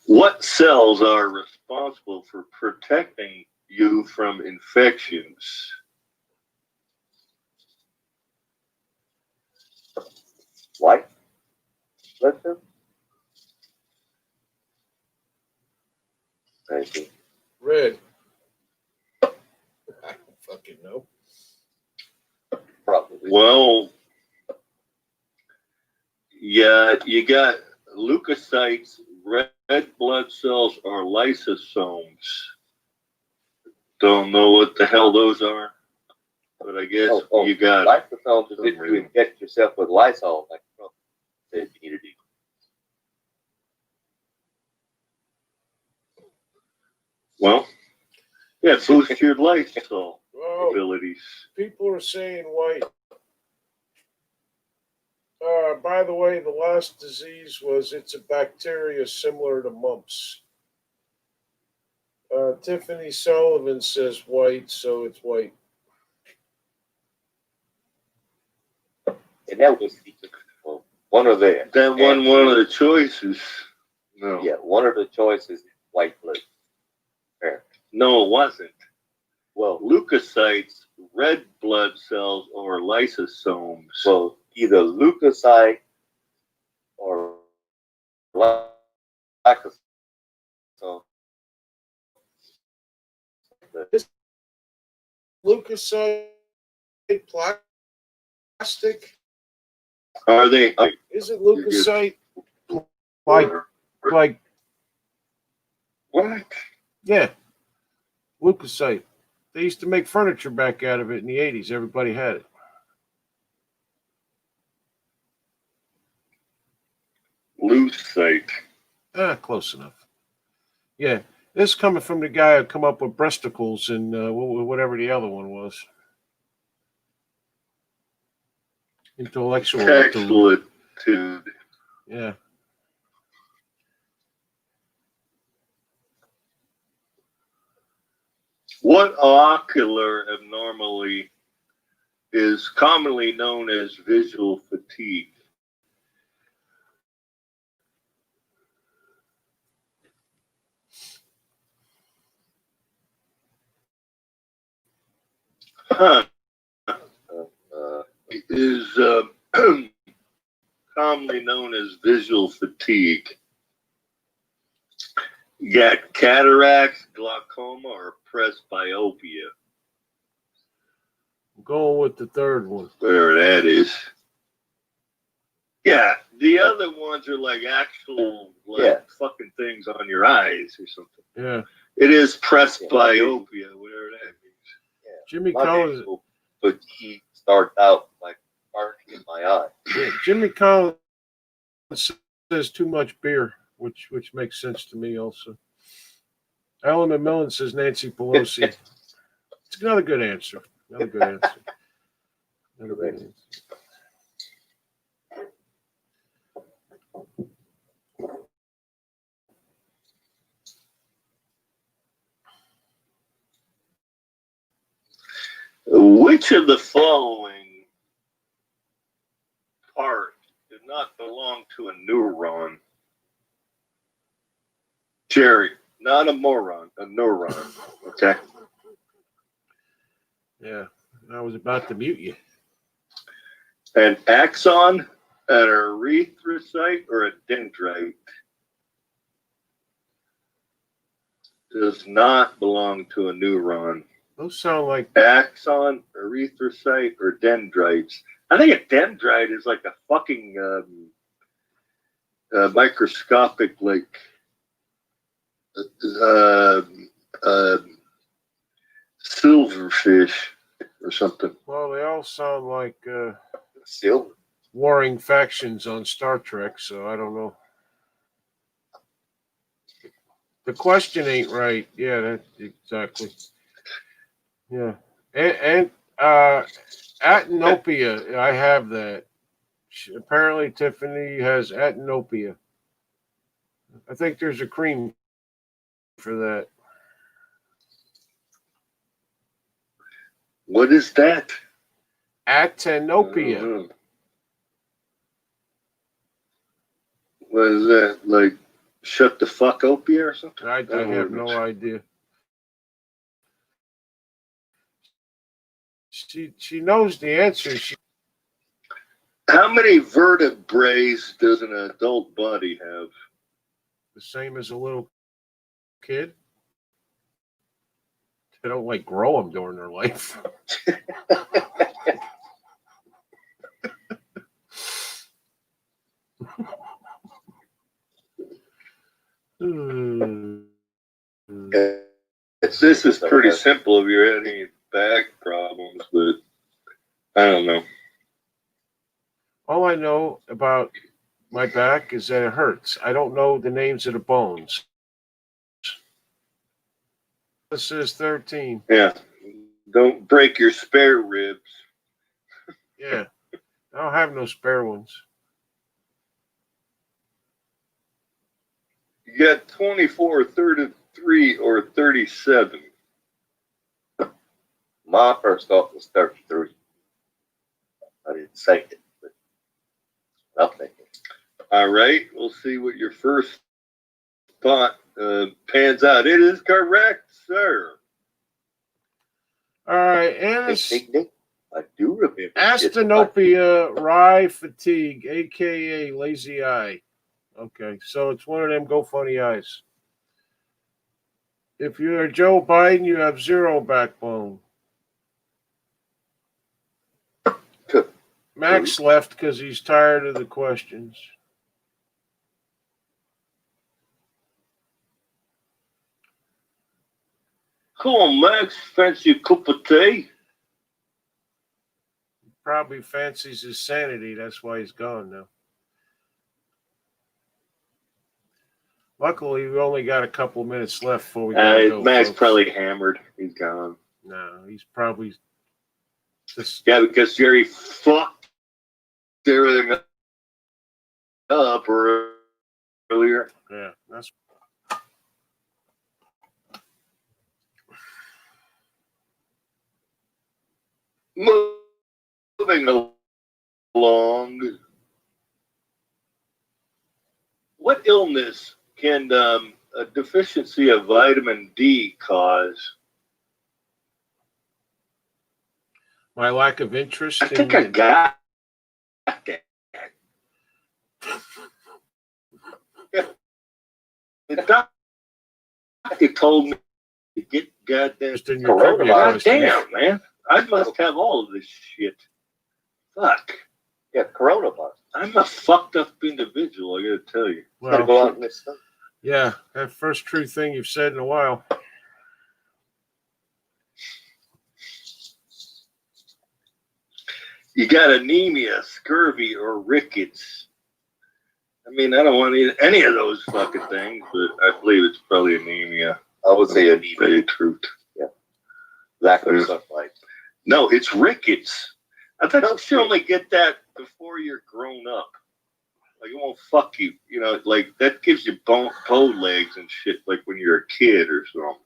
What cells are responsible for protecting you from infections? White blood cells? I see. Red. I don't fucking know. Probably. Well, yeah, you got leukocytes, red blood cells, or lysosomes. Don't know what the hell those are, but I guess you got it. Lysosomes is if you inject yourself with Lysol, like Trump said you need to do. Well, yeah, boost your lysol Oh, abilities. people are saying white. By the way, the last disease it's a bacteria similar to mumps. Tiffany Sullivan says white, so it's white. And that was one of the That one of the choices. No. Yeah, one of the choices is white blood. No, it wasn't. Well, Leukocytes, red blood cells, or lysosomes. so either leukocyte or lysosome. Leukocyte plastic? Are they? Isn't leukocyte like What? yeah, leukocyte? They used to make furniture back out of it in the 80s. Everybody had it. Leukocyte. Close enough. Yeah, this is coming from the guy who come up with breasticles and whatever the other one was. Intellectual. Excellent. Yeah. What ocular abnormality is commonly known as visual fatigue? Huh. It is commonly known as visual fatigue. You got cataracts, glaucoma, or presbyopia. I'm going with the third one. Whatever that is. Yeah, the other ones are like actual fucking things on your eyes or something. Yeah. It is presbyopia, whatever that means. Yeah. Jimmy My Collins. visual fatigue starts out like burning in my eye. Yeah, Jimmy Collins says too much beer, which makes sense to me also. Alan McMillan says Nancy Pelosi. It's another good answer. Another good answer. Another good answer. Which of the following part did not belong to a neuron? Jerry, not a moron, a neuron. Okay. Yeah, I was about to mute you. An axon, an erythrocyte, or a dendrite does not belong to a neuron. Those sound like Axon, erythrocyte, or dendrites. I think a dendrite is like a fucking microscopic, like silverfish or something. well, they all sound like Silver. warring factions on Star Trek, so I don't know. The question ain't right. Yeah, that exactly. Yeah, and atenopia. I have that. Apparently, Tiffany has atenopia. I think there's a cream for that. What is that? Atenopia. What is that? Like shut the fuck opia or something? I have no idea. She knows the answer. How many vertebrae does an adult body have? The same as a little kid. They don't like grow them during their life. This is pretty simple if you're had any back problems, but I don't know. All I know about my back is that it hurts. I don't know the names of the bones. This is 13. Yeah. Don't break your spare ribs. Yeah. I don't have no spare ones. You got 24, 33, or 37. My first thought was 33. I didn't say it, but I'm thinking. All right, we'll see what your first thought pans out. It is correct, sir. All right, Nick, I do remember. Astenopia rye fatigue, aka lazy eye. Okay, so it's one of them go funny eyes. If you're Joe Biden, you have zero backbone. Max left because he's tired of the questions. Come on, Max. Fancy a cup of tea? Probably fancies his sanity. That's why he's gone now. Luckily, we only got a couple minutes left before we gotta go. Max folks. probably hammered. He's gone. No, he's probably just. Yeah, because Jerry fucked everything up earlier. Yeah, that's. Moving along. What illness can a deficiency of vitamin D cause? My lack of interest. I think I got that. The doctor told me to get goddamn Just in your Coronavirus. trivia question. Goddamn, man. I must have all of this shit. Fuck. Yeah, coronavirus. I'm a fucked up individual, I gotta tell you. Gotta Well, go out and miss stuff. yeah, that first true thing you've said in a while. You got anemia, scurvy, or rickets. I mean, I don't want any of those fucking things, but I believe it's probably anemia. I would say Tell anemia. you the truth. Lack of sunlight. No, it's rickets. I thought No you should only get that before you're grown up. Like, it won't fuck you. You know, like, that gives you bow legs and shit, like when you're a kid or something.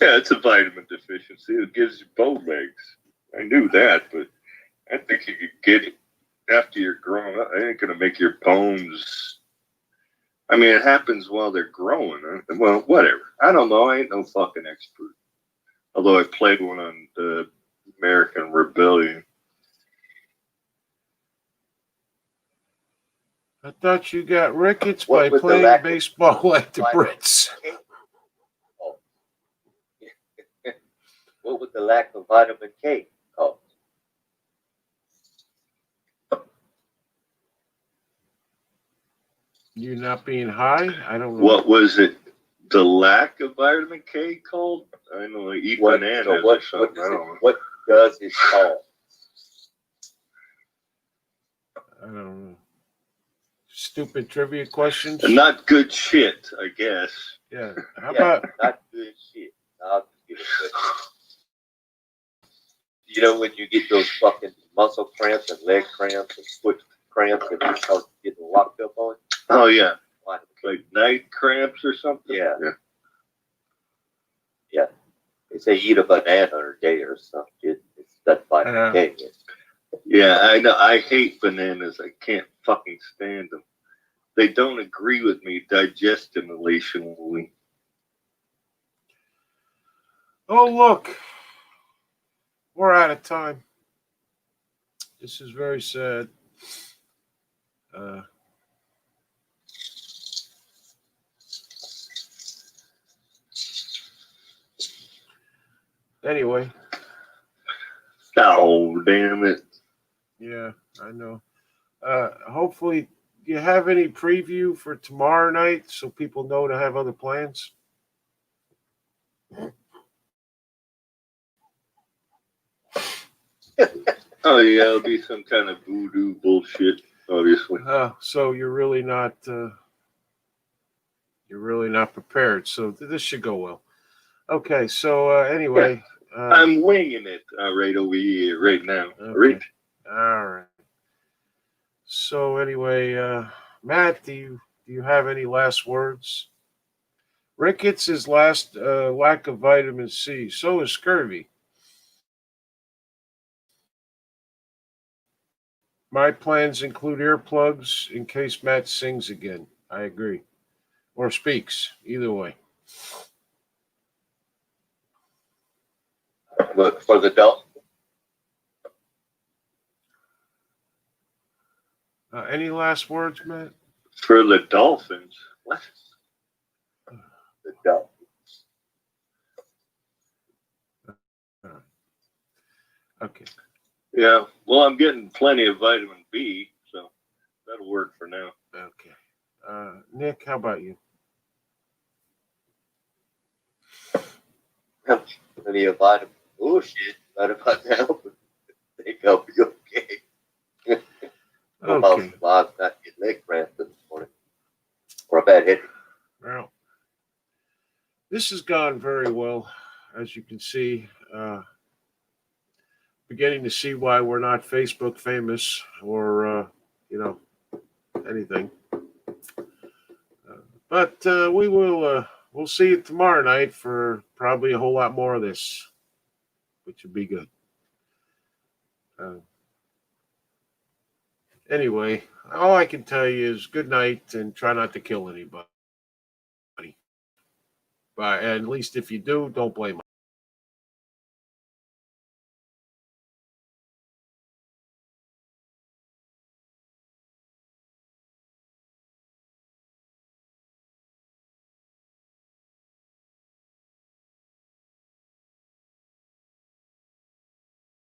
Yeah, it's a vitamin deficiency. It gives you bow legs. I knew that, but I think you could get it after you're grown up. It ain't going to make your bones. I mean, it happens while they're growing. Huh? Well, whatever. I don't know. I ain't no fucking expert. Although I played one on the American Rebellion. I thought you got rickets What by with the playing lack of baseball like the vitamin Brits. K? Oh. What would the lack of vitamin K cause? You not being high? I don't know. What was it? The lack of vitamin K called? I know, like eat bananas or something. I don't know. What does it cause? I don't know. Stupid trivia questions. Not good shit, I guess. Yeah. How Yeah, about not good shit. I'll just give it a question. You know when you get those fucking muscle cramps and leg cramps and foot cramps and you start getting locked up on it? Oh yeah, Why? like night cramps or something. Yeah. They say eat a banana a day or something. It's that vitamin K. Yeah, I know. I hate bananas. I can't fucking stand them. They don't agree with me digestionally. Oh, look. We're out of time. This is very sad. Anyway, Oh, damn it. yeah, I know. Hopefully, do you have any preview for tomorrow night so people know to have other plans? Oh yeah, it'll be some kind of voodoo bullshit, obviously. So you're really not prepared. So this should go well. Okay. So anyway, I'm winging it right over here, right now. Okay. Right? All right. So anyway, Matt, do you have any last words? Ricketts is last lack of vitamin C. So is scurvy. My plans include earplugs in case Matt sings again. I agree. Or speaks. Either way. But for the Dolphins, Any last words, Matt? For the Dolphins. What? the Dolphins. Okay. Yeah. Well, I'm getting plenty of vitamin B, so that'll work for now. Okay. Nick, how about you? Plenty of vitamin. Oh shit! Not about that. I think I'll be okay. I'm about Okay. survive not get leg cramps this morning or a bad headache. Well, this has gone very well, as you can see. Beginning to see why we're not Facebook famous or anything. But we will. We'll see you tomorrow night for probably a whole lot more of this, which would be good. Anyway, all I can tell you is good night and try not to kill anybody. But at least if you do, don't blame them.